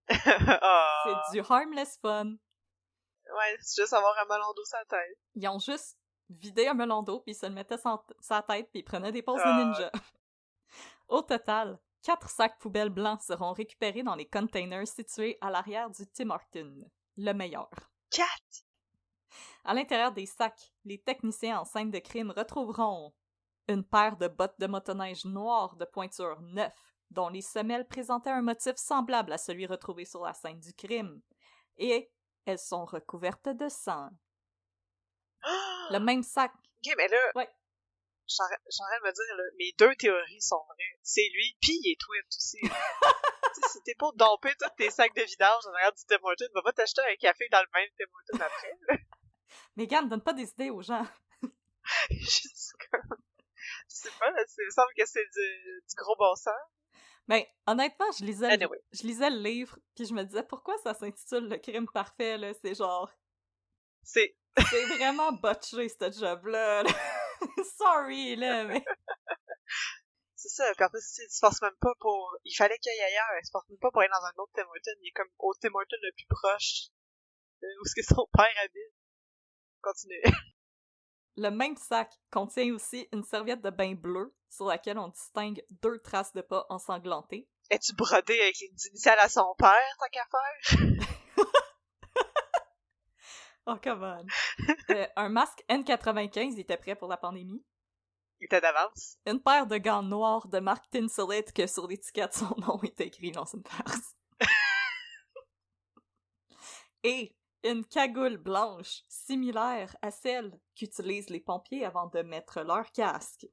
Oh. C'est du harmless fun. Ouais, c'est juste avoir un melon d'eau sur la tête. Ils ont juste vidé un melon d'eau, puis ils se le mettaient sur la tête, puis ils prenaient des poses de ninja. Au total, 4 sacs poubelles blancs seront récupérés dans les containers situés à l'arrière du Tim Hortons. Le meilleur. 4! À l'intérieur des sacs, les techniciens en scène de crime retrouveront une paire de bottes de motoneige noires de pointure 9, dont les semelles présentaient un motif semblable à celui retrouvé sur la scène du crime, et elles sont recouvertes de sang. Le même sac. Ok, mais là, ouais. J'en train de me dire, là, mes 2 théories sont vraies. C'est lui, pis il est Twit aussi. Si t'es pas domper tous tes sacs de vidange en arrière du Tim Hortons, va pas t'acheter un café dans le même Tim Hortons après. Megan, donne pas des idées aux gens. Juste comme... Je sais pas, il me semble que c'est du gros bon sens. Ben, honnêtement, je lisais le livre, puis je me disais, pourquoi ça s'intitule Le crime parfait, là? C'est genre... C'est vraiment botché, ce job-là. Sorry, là, mais... C'est ça, puis en plus, il se force même pas pour... Il fallait qu'il aille ailleurs, il se force même pas pour aller dans un autre Tim Hortons, il est comme au Tim Hortons le plus proche où est-ce que son père habite. Continue. Le même sac contient aussi une serviette de bain bleue sur laquelle on distingue 2 traces de pas ensanglantées. Es-tu brodé avec les initiales à son père, tant qu'à faire? Oh, come on. Un masque N95 était prêt pour la pandémie. Il était d'avance. Une paire de gants noirs de marque Tinselite que sur l'étiquette son nom est écrit, non, c'est une farce. Et une cagoule blanche similaire à celle qu'utilisent les pompiers avant de mettre leur casque.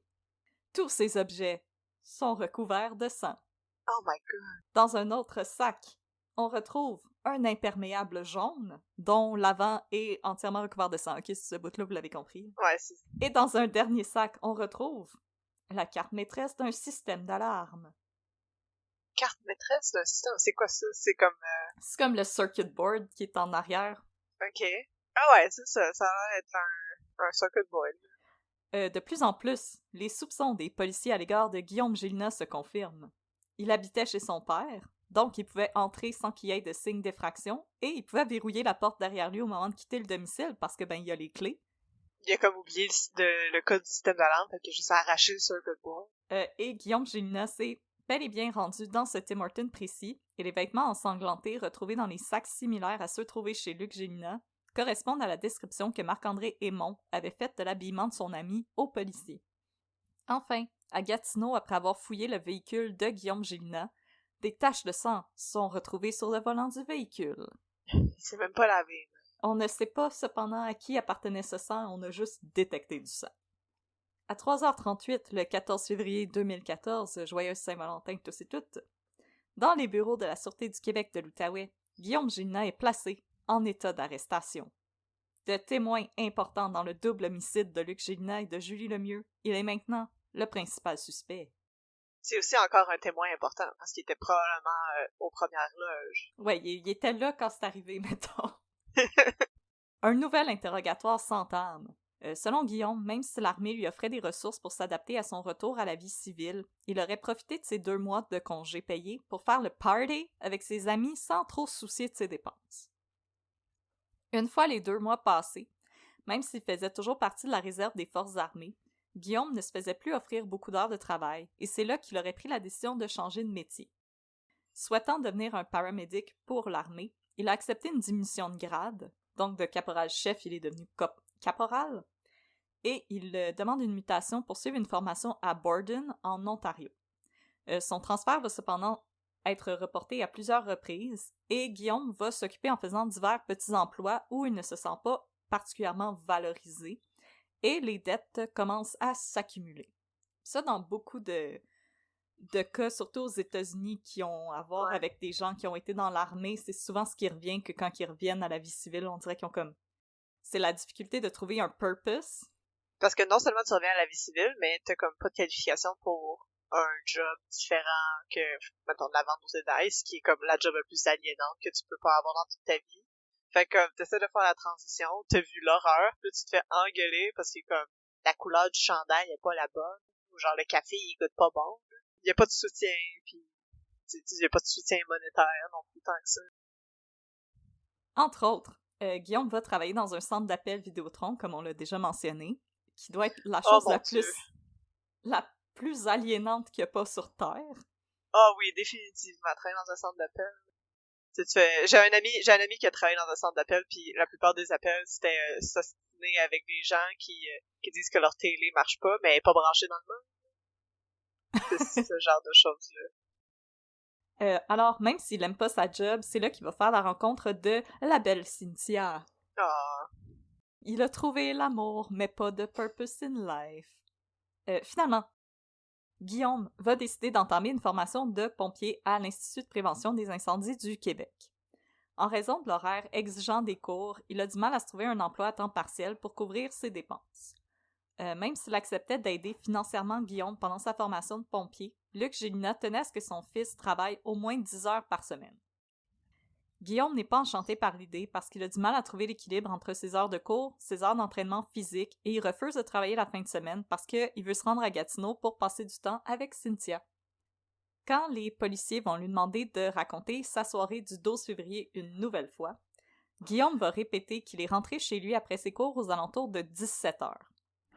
Tous ces objets sont recouverts de sang. Oh my god. Dans un autre sac, on retrouve un imperméable jaune dont l'avant est entièrement recouvert de sang. Ok, ce bout-là, vous l'avez compris. Ouais, c'est... Et dans un dernier sac, on retrouve la carte maîtresse d'un système d'alarme. Carte maîtresse d'un système? C'est quoi ça? C'est comme... C'est comme le circuit board qui est en arrière. Ok. Ah ouais, c'est ça. Ça a l'air d'être un circuit board. De plus en plus, les soupçons des policiers à l'égard de Guillaume Gélinas se confirment. Il habitait chez son père, donc il pouvait entrer sans qu'il y ait de signe d'effraction, et il pouvait verrouiller la porte derrière lui au moment de quitter le domicile parce que, il y a les clés. Il a comme oublié le code du système d'alarme, fait qu'il a juste arraché le circuit board. Et Guillaume Gélinas s'est bel et bien rendu dans ce Tim Hortons précis, et les vêtements ensanglantés retrouvés dans les sacs similaires à ceux trouvés chez Luc Gélinas correspondent à la description que Marc-André Aymon avait faite de l'habillement de son ami aux policiers. Enfin, à Gatineau, après avoir fouillé le véhicule de Guillaume Gélinas, des taches de sang sont retrouvées sur le volant du véhicule. Il s'est même pas lavé. On ne sait pas cependant à qui appartenait ce sang, on a juste détecté du sang. À 3h38, le 14 février 2014, joyeuse Saint-Valentin tous et toutes, dans les bureaux de la Sûreté du Québec de l'Outaouais, Guillaume Gélinas est placé en état d'arrestation. De témoin important dans le double homicide de Luc Gélinas et de Julie Lemieux, il est maintenant le principal suspect. C'est aussi encore un témoin important, parce qu'il était probablement aux premières loges. Ouais, il était là quand c'est arrivé, mettons. Un nouvel interrogatoire s'entame. Selon Guillaume, même si l'armée lui offrait des ressources pour s'adapter à son retour à la vie civile, il aurait profité de ses 2 mois de congé payés pour faire le party avec ses amis sans trop se soucier de ses dépenses. Une fois les 2 mois passés, même s'il faisait toujours partie de la réserve des forces armées, Guillaume ne se faisait plus offrir beaucoup d'heures de travail, et c'est là qu'il aurait pris la décision de changer de métier. Souhaitant devenir un paramédic pour l'armée, il a accepté une diminution de grade, donc de caporal-chef, il est devenu caporal, et il demande une mutation pour suivre une formation à Borden, en Ontario. Son transfert va cependant être reporté à plusieurs reprises, et Guillaume va s'occuper en faisant divers petits emplois où il ne se sent pas particulièrement valorisé, et les dettes commencent à s'accumuler. Ça, dans beaucoup de cas, surtout aux États-Unis, qui ont à voir avec des gens qui ont été dans l'armée, c'est souvent ce qui revient que quand ils reviennent à la vie civile, on dirait qu'ils ont comme... C'est la difficulté de trouver un purpose. Parce que non seulement tu reviens à la vie civile, mais t'as comme pas de qualification pour un job différent que, mettons, de la vente aux détails, ce qui est comme la job la plus aliénante que tu peux pas avoir dans toute ta vie. Fait que comme t'essaies de faire la transition, t'as vu l'horreur, puis tu te fais engueuler parce que comme la couleur du chandail est pas la bonne, ou genre le café il goûte pas bon. Il y a pas de soutien, puis il y a pas de soutien monétaire non plus tant que ça. Entre autres, Guillaume va travailler dans un centre d'appel Vidéotron, comme on l'a déjà mentionné, qui doit être la chose la plus aliénante qu'il n'y a pas sur Terre. Ah oui, définitivement, travailler dans un centre d'appel. J'ai un ami qui a travaillé dans un centre d'appel, puis la plupart des appels, c'était s'ostiner avec des gens qui disent que leur télé marche pas, mais elle est pas branchée dans le monde. C'est ce genre de choses-là. Alors, même s'il aime pas sa job, c'est là qu'il va faire la rencontre de la belle Cynthia. Ah. Il a trouvé l'amour, mais pas de purpose in life. Finalement, Guillaume va décider d'entamer une formation de pompier à l'Institut de prévention des incendies du Québec. En raison de l'horaire exigeant des cours, il a du mal à se trouver un emploi à temps partiel pour couvrir ses dépenses. Même s'il acceptait d'aider financièrement Guillaume pendant sa formation de pompier, Luc Gélinas tenait à ce que son fils travaille au moins 10 heures par semaine. Guillaume n'est pas enchanté par l'idée parce qu'il a du mal à trouver l'équilibre entre ses heures de cours, ses heures d'entraînement physique, et il refuse de travailler la fin de semaine parce qu'il veut se rendre à Gatineau pour passer du temps avec Cynthia. Quand les policiers vont lui demander de raconter sa soirée du 12 février une nouvelle fois, Guillaume va répéter qu'il est rentré chez lui après ses cours aux alentours de 17 heures.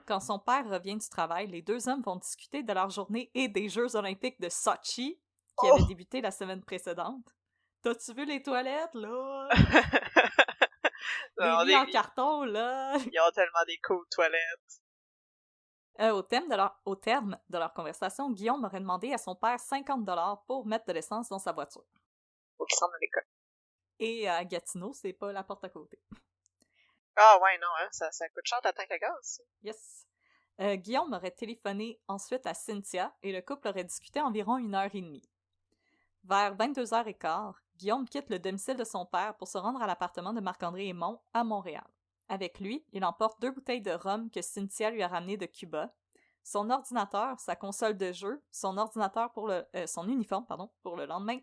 Quand son père revient du travail, les 2 hommes vont discuter de leur journée et des Jeux olympiques de Sochi, qui avaient débuté la semaine précédente. T'as-tu vu les toilettes, là? Les lits en carton, là! Ils ont tellement des cool toilettes. Au terme de leur conversation, Guillaume aurait demandé à son père 50$ pour mettre de l'essence dans sa voiture. Faut qu'il s'en à l'école. Et à Gatineau, c'est pas la porte à côté. Ah ouais, non, hein, ça coûte cher ta tank à gaz. Yes. Guillaume aurait téléphoné ensuite à Cynthia et le couple aurait discuté environ 1h30. Vers 22h15, Guillaume quitte le domicile de son père pour se rendre à l'appartement de Marc-André Aymon à Montréal. Avec lui, il emporte 2 bouteilles de rhum que Cynthia lui a ramenées de Cuba, son ordinateur, sa console de jeu, son uniforme pour le lendemain,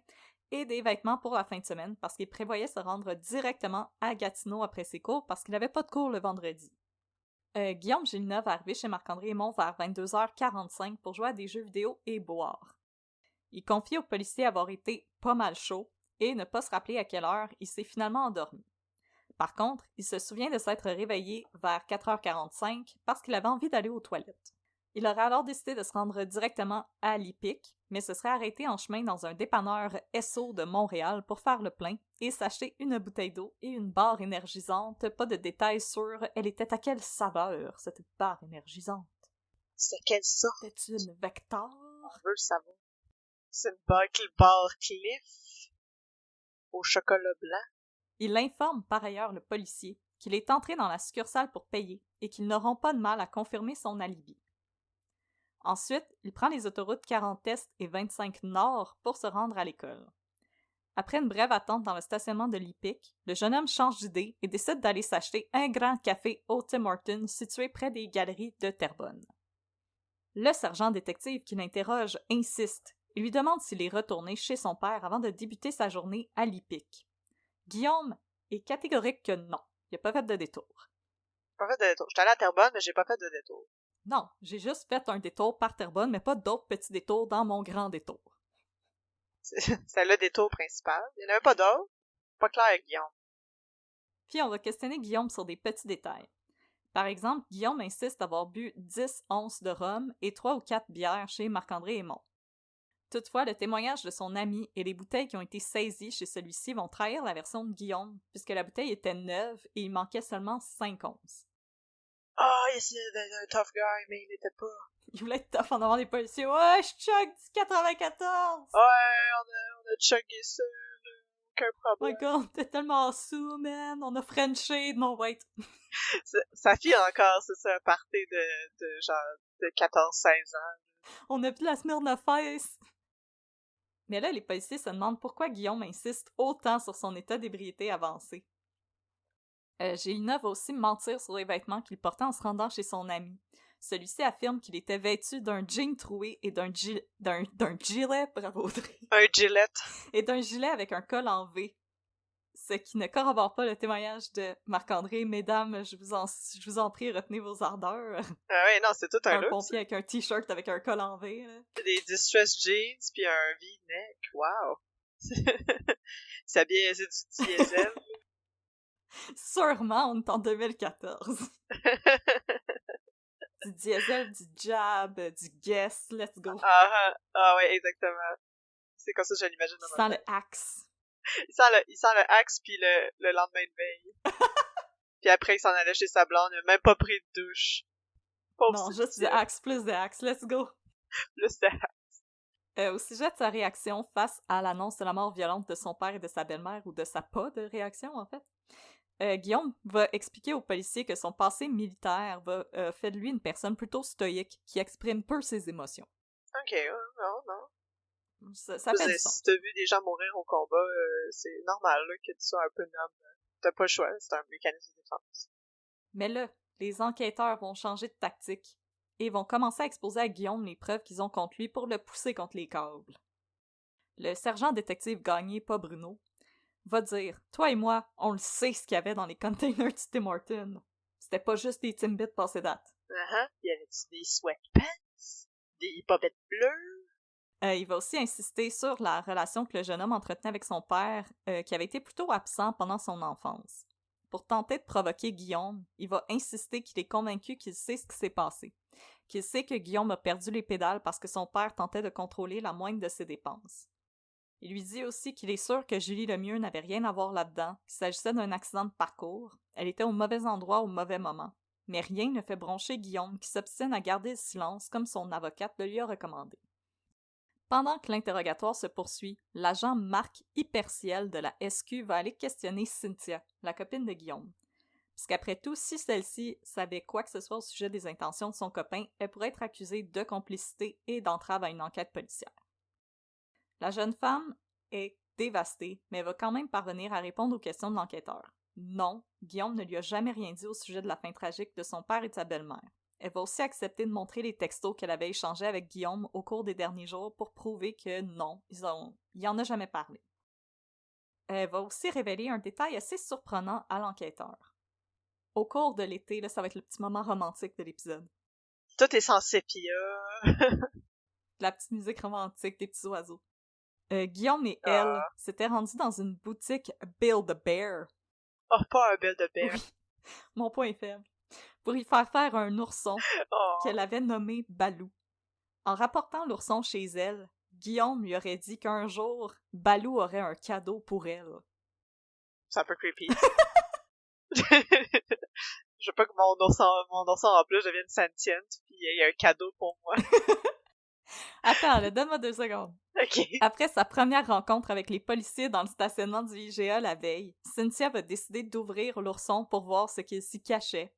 et des vêtements pour la fin de semaine parce qu'il prévoyait se rendre directement à Gatineau après ses cours parce qu'il n'avait pas de cours le vendredi. Guillaume Gélinas va arriver chez Marc-André Aymon vers 22h45 pour jouer à des jeux vidéo et boire. Il confie au policier avoir été pas mal chaud et ne pas se rappeler à quelle heure il s'est finalement endormi. Par contre, il se souvient de s'être réveillé vers 4h45 parce qu'il avait envie d'aller aux toilettes. Il aurait alors décidé de se rendre directement à l'Hippique, mais se serait arrêté en chemin dans un dépanneur Esso de Montréal pour faire le plein et s'acheter une bouteille d'eau et une barre énergisante. Pas de détails sur elle était à quelle saveur, cette barre énergisante. C'était quelle sorte? C'était une Vector? On veut le savoir. C'est une barre Cliff au chocolat blanc. Il informe par ailleurs le policier qu'il est entré dans la succursale pour payer et qu'ils n'auront pas de mal à confirmer son alibi. Ensuite, il prend les autoroutes 40 Est et 25 Nord pour se rendre à l'école. Après une brève attente dans le stationnement de l'Hippique, le jeune homme change d'idée et décide d'aller s'acheter un grand café au Tim Hortons situé près des galeries de Terrebonne. Le sergent détective qui l'interroge insiste et lui demande s'il est retourné chez son père avant de débuter sa journée à l'Hippique. Guillaume est catégorique que non, il n'a pas fait de détour. Pas fait de détour. J'étais allé à Terrebonne, mais j'ai pas fait de détour. Non, j'ai juste fait un détour par Terrebonne, mais pas d'autres petits détours dans mon grand détour. C'est le détour principal. Il n'y en avait pas d'autres. Pas clair avec Guillaume. Puis on va questionner Guillaume sur des petits détails. Par exemple, Guillaume insiste d'avoir bu 10 onces de rhum et 3 ou 4 bières chez Marc-André Aymon. Toutefois, le témoignage de son ami et les bouteilles qui ont été saisies chez celui-ci vont trahir la version de Guillaume, puisque la bouteille était neuve et il manquait seulement 5 onces. Ah, il essayait d'être un tough guy, mais il n'était pas. Il voulait être tough en avant des policiers. Ouais, je chug du 94! Ouais, on a chuggé ça, là. Aucun Oh problème. my god, t'es tellement sous, man! On a Frenché, non, wait! Sa fille encore, c'est ça, un party de genre de 14-16 ans. On a vu la Smirnoff Ice! Mais là, les policiers se demandent pourquoi Guillaume insiste autant sur son état d'ébriété avancé. Gélinas va aussi mentir sur les vêtements qu'il portait en se rendant chez son ami. Celui-ci affirme qu'il était vêtu d'un jean troué et d'un gilet, bravo Audrey, Un Gillette. et d'un gilet avec un col en V. Ce qui ne corrobore pas le témoignage de Marc-André. Mesdames, je vous en prie, retenez vos ardeurs. Ah ouais, non, c'est tout un Un look. pompier avec un t-shirt avec un col en V, là. Des distress jeans, puis un V-neck. Wow! C'est bien, c'est du diesel. Sûrement, on est en 2014. Du diesel, du Jab, du Guess, let's go. Ah ouais, exactement. C'est comme ça que je l'imagine dans Sans ma le tête. axe. Il sent le axe puis le lendemain de veille. Puis après, il s'en allait chez sa blonde, il a même pas pris de douche. Pauvre Non, petit juste du type. axe plus de axe, let's go. Plus de Au sujet de sa réaction face à l'annonce de la mort violente de son père et de sa belle-mère, ou de sa pas de réaction en fait, Guillaume va expliquer aux policiers que son passé militaire fait de lui une personne plutôt stoïque, qui exprime peu ses émotions. Ok, non. Ça fait du sens. Si t'as vu des gens mourir au combat, c'est normal là, que tu sois un peu noble. T'as pas le choix, c'est un mécanisme de défense. Mais là, les enquêteurs vont changer de tactique et vont commencer à exposer à Guillaume les preuves qu'ils ont contre lui pour le pousser contre les câbles. Le sergent détective Gagné, pas Bruno, va dire « Toi et moi, on le sait ce qu'il y avait dans les containers du Tim Hortons. C'était pas juste des Timbits passés date. Il y avait-tu des sweatpants? Des bobettes bleues? » Il va aussi insister sur la relation que le jeune homme entretenait avec son père, qui avait été plutôt absent pendant son enfance. Pour tenter de provoquer Guillaume, il va insister qu'il est convaincu qu'il sait ce qui s'est passé, qu'il sait que Guillaume a perdu les pédales parce que son père tentait de contrôler la moindre de ses dépenses. Il lui dit aussi qu'il est sûr que Julie Lemieux n'avait rien à voir là-dedans, qu'il s'agissait d'un accident de parcours, elle était au mauvais endroit au mauvais moment, mais rien ne fait broncher Guillaume qui s'obstine à garder le silence comme son avocate le lui a recommandé. Pendant que l'interrogatoire se poursuit, l'agent Marc Hyperciel de la SQ va aller questionner Cynthia, la copine de Guillaume. Puisqu'après tout, si celle-ci savait quoi que ce soit au sujet des intentions de son copain, elle pourrait être accusée de complicité et d'entrave à une enquête policière. La jeune femme est dévastée, mais va quand même parvenir à répondre aux questions de l'enquêteur. Non, Guillaume ne lui a jamais rien dit au sujet de la fin tragique de son père et de sa belle-mère. Elle va aussi accepter de montrer les textos qu'elle avait échangés avec Guillaume au cours des derniers jours pour prouver que non, il en a jamais parlé. Elle va aussi révéler un détail assez surprenant à l'enquêteur. Au cours de l'été, là, ça va être le petit moment romantique de l'épisode. Tout est sans sépia. La petite musique romantique des petits oiseaux. Guillaume et elle s'étaient rendus dans une boutique Build-A-Bear. Oh, pas un Build-A-Bear. Oui, mon point est faible. Pour y faire un ourson qu'elle avait nommé Balou. En rapportant l'ourson chez elle, Guillaume lui aurait dit qu'un jour, Balou aurait un cadeau pour elle. C'est un peu creepy. Je veux pas que mon ourson en plus devienne sentient, puis il y a un cadeau pour moi. Attends, donne-moi 2 secondes. Ok. Après sa première rencontre avec les policiers dans le stationnement du IGA la veille, Cynthia va décider d'ouvrir l'ourson pour voir ce qu'il s'y cachait.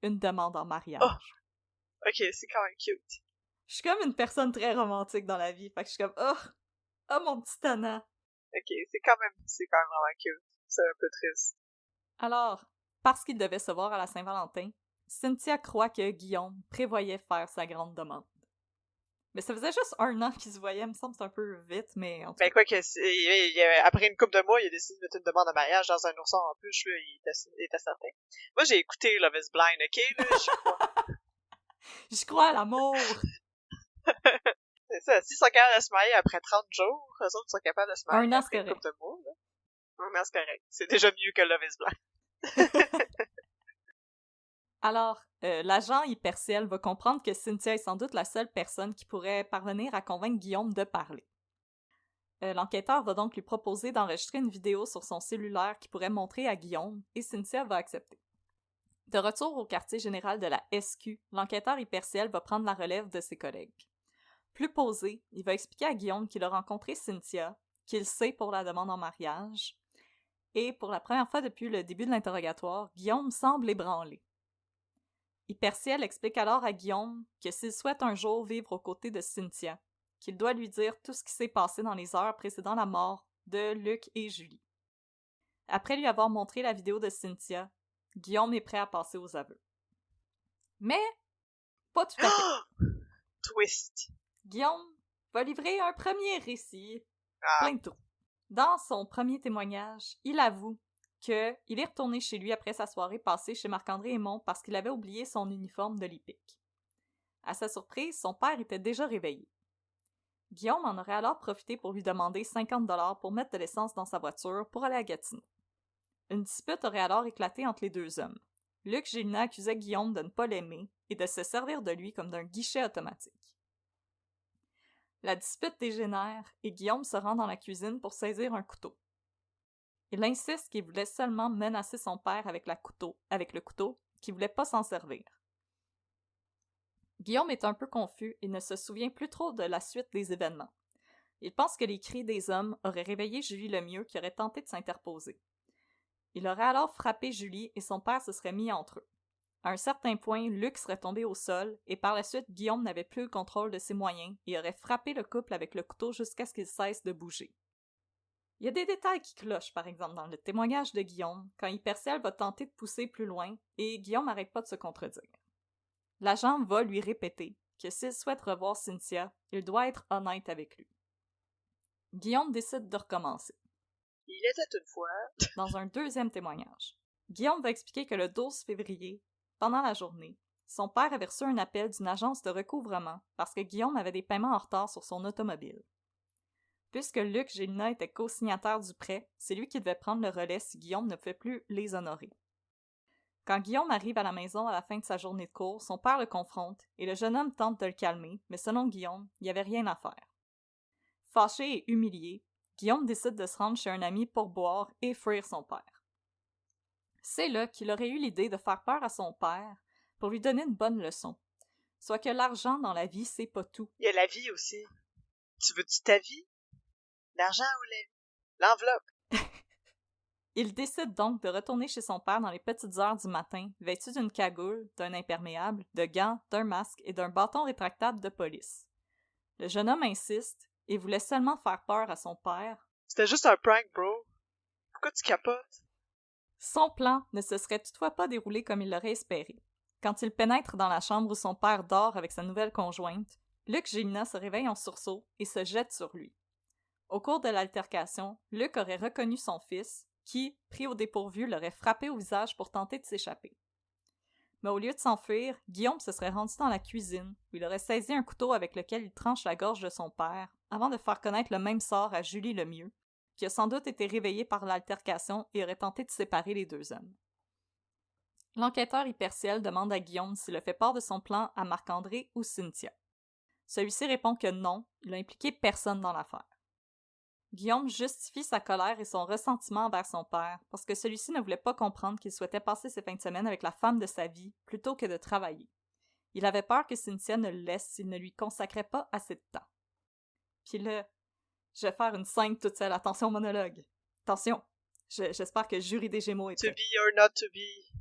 Une demande en mariage. Oh. Ok, c'est quand même cute. Je suis comme une personne très romantique dans la vie, fait que je suis comme oh mon petit tannant. Ok, c'est quand même vraiment cute. C'est un peu triste. Alors, parce qu'ils devaient se voir à la Saint-Valentin, Cynthia croit que Guillaume prévoyait faire sa grande demande. Mais ça faisait juste 1 an qu'ils se voyaient, il me semble que c'est un peu vite, mais en tout cas... Ben quoi que, après une couple de mois, il a décidé de mettre une demande en mariage dans un ourson en plus, il était certain. Moi, j'ai écouté Love is Blind, ok, là, j'y crois. J'y crois à l'amour! C'est ça, s'ils sont capables de se marier après 30 jours, eux autres sont capables de se marier 1 an, après c'est une correct. couple de mois, là. 1 an, c'est correct. C'est déjà mieux que Love is Blind. Alors, l'agent Hyperciel va comprendre que Cynthia est sans doute la seule personne qui pourrait parvenir à convaincre Guillaume de parler. L'enquêteur va donc lui proposer d'enregistrer une vidéo sur son cellulaire qui pourrait montrer à Guillaume, et Cynthia va accepter. De retour au quartier général de la SQ, l'enquêteur Hyperciel va prendre la relève de ses collègues. Plus posé, il va expliquer à Guillaume qu'il a rencontré Cynthia, qu'il sait pour la demande en mariage, et pour la première fois depuis le début de l'interrogatoire, Guillaume semble ébranlé. Hyperciel explique alors à Guillaume que s'il souhaite un jour vivre aux côtés de Cynthia, qu'il doit lui dire tout ce qui s'est passé dans les heures précédant la mort de Luc et Julie. Après lui avoir montré la vidéo de Cynthia, Guillaume est prêt à passer aux aveux. Mais, pas tout à fait. Twist. Guillaume va livrer un premier récit, Ah. plein de trous. Dans son premier témoignage, il avoue qu'il est retourné chez lui après sa soirée passée chez Marc-André Aymon parce qu'il avait oublié son uniforme de l'Hippique. À sa surprise, son père était déjà réveillé. Guillaume en aurait alors profité pour lui demander 50$ pour mettre de l'essence dans sa voiture pour aller à Gatineau. Une dispute aurait alors éclaté entre les 2 hommes. Luc Gélina accusait Guillaume de ne pas l'aimer et de se servir de lui comme d'un guichet automatique. La dispute dégénère et Guillaume se rend dans la cuisine pour saisir un couteau. Il insiste qu'il voulait seulement menacer son père avec le couteau, qu'il voulait pas s'en servir. Guillaume est un peu confus et ne se souvient plus trop de la suite des événements. Il pense que les cris des hommes auraient réveillé Julie Lemieux qui aurait tenté de s'interposer. Il aurait alors frappé Julie et son père se serait mis entre eux. À un certain point, Luc serait tombé au sol et par la suite, Guillaume n'avait plus le contrôle de ses moyens et aurait frappé le couple avec le couteau jusqu'à ce qu'il cesse de bouger. Il y a des détails qui clochent, par exemple, dans le témoignage de Guillaume, quand Hyperciel va tenter de pousser plus loin, et Guillaume n'arrête pas de se contredire. L'agent va lui répéter que s'il souhaite revoir Cynthia, il doit être honnête avec lui. Guillaume décide de recommencer. Il était une fois. Dans un 2e témoignage, Guillaume va expliquer que le 12 février, pendant la journée, son père avait reçu un appel d'une agence de recouvrement parce que Guillaume avait des paiements en retard sur son automobile. Puisque Luc Gélina était co-signataire du prêt, c'est lui qui devait prendre le relais si Guillaume ne pouvait plus les honorer. Quand Guillaume arrive à la maison à la fin de sa journée de cours, son père le confronte et le jeune homme tente de le calmer, mais selon Guillaume, il n'y avait rien à faire. Fâché et humilié, Guillaume décide de se rendre chez un ami pour boire et fuir son père. C'est là qu'il aurait eu l'idée de faire peur à son père pour lui donner une bonne leçon. Soit que l'argent dans la vie, c'est pas tout. Il y a la vie aussi. Tu veux-tu ta vie? L'argent ou l'enveloppe? Il décide donc de retourner chez son père dans les petites heures du matin, vêtu d'une cagoule, d'un imperméable, de gants, d'un masque et d'un bâton rétractable de police. Le jeune homme insiste et voulait seulement faire peur à son père. C'était juste un prank, bro. Pourquoi tu capotes? Son plan ne se serait toutefois pas déroulé comme il l'aurait espéré. Quand il pénètre dans la chambre où son père dort avec sa nouvelle conjointe, Luc Gélina se réveille en sursaut et se jette sur lui. Au cours de l'altercation, Luc aurait reconnu son fils, qui, pris au dépourvu, l'aurait frappé au visage pour tenter de s'échapper. Mais au lieu de s'enfuir, Guillaume se serait rendu dans la cuisine, où il aurait saisi un couteau avec lequel il tranche la gorge de son père, avant de faire connaître le même sort à Julie Lemieux, qui a sans doute été réveillée par l'altercation et aurait tenté de séparer les deux hommes. L'enquêteur hyperciel demande à Guillaume s'il a fait part de son plan à Marc-André ou Cynthia. Celui-ci répond que non, il n'a impliqué personne dans l'affaire. Guillaume justifie sa colère et son ressentiment envers son père parce que celui-ci ne voulait pas comprendre qu'il souhaitait passer ses fins de semaine avec la femme de sa vie plutôt que de travailler. Il avait peur que Cynthia ne le laisse s'il ne lui consacrait pas assez de temps. Puis là, je vais faire une scène toute seule. Attention, monologue. Attention. J'espère que le jury des Gémeaux est prêt. To be or not to be.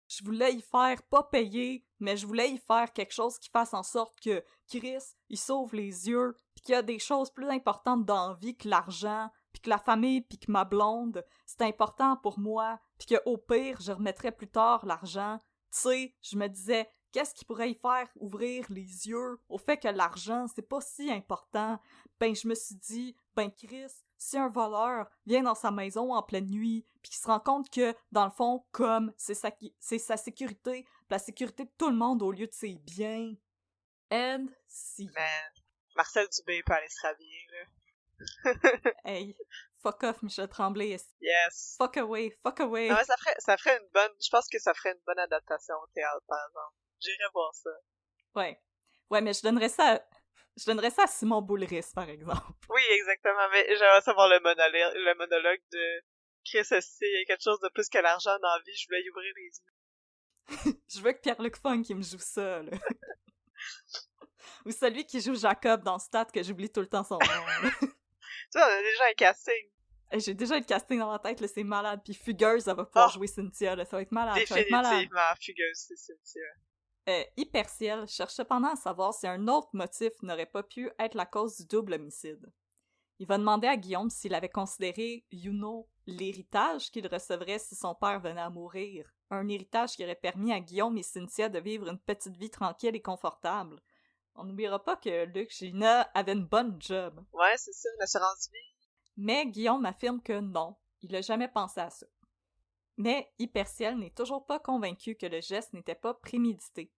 Je voulais y faire pas payer, mais je voulais y faire quelque chose qui fasse en sorte que Chris, il sauve les yeux, puis qu'il y a des choses plus importantes dans la vie que l'argent, puis que la famille, puis que ma blonde, c'est important pour moi, puis qu'au pire, je remettrais plus tard l'argent. Tu sais, je me disais, qu'est-ce qui pourrait y faire ouvrir les yeux au fait que l'argent, c'est pas si important? Ben, je me suis dit, ben Chris, si un voleur vient dans sa maison en pleine nuit, puis qu'il se rend compte que, dans le fond, comme c'est sa sécurité, la sécurité de tout le monde au lieu de ses biens. And si. Man, Marcel Dubé peut aller se rhabiller, là. Hey, fuck off, Michel Tremblay. Yes. Fuck away, fuck away. Non, mais ça ferait une bonne... Je pense que ça ferait une bonne adaptation au théâtre, par exemple. J'irais voir ça. Ouais. Ouais, mais je donnerais ça à Simon Boulris, par exemple. Oui, exactement, mais j'aimerais savoir le monologue de Chris, il y a quelque chose de plus que l'argent dans la vie, je voulais y ouvrir les yeux. Je veux que Pierre-Luc Funk il me joue ça, là. Ou celui qui joue Jacob dans Stat, que j'oublie tout le temps son nom. Tu sais, on a déjà un casting. J'ai déjà le casting dans ma tête, là, c'est malade. Puis Fugueuse, elle va pouvoir jouer Cynthia, là, ça va être malade. Définitivement, Fugueuse, c'est Cynthia. Hyperciel cherche cependant à savoir si un autre motif n'aurait pas pu être la cause du double homicide. Il va demander à Guillaume s'il avait considéré, l'héritage qu'il recevrait si son père venait à mourir. Un héritage qui aurait permis à Guillaume et Cynthia de vivre une petite vie tranquille et confortable. On n'oubliera pas que Luc Gélina avait une bonne job. Ouais, c'est ça, une assurance vie. Mais Guillaume affirme que non, il n'a jamais pensé à ça. Mais Hyperciel n'est toujours pas convaincu que le geste n'était pas prémédité.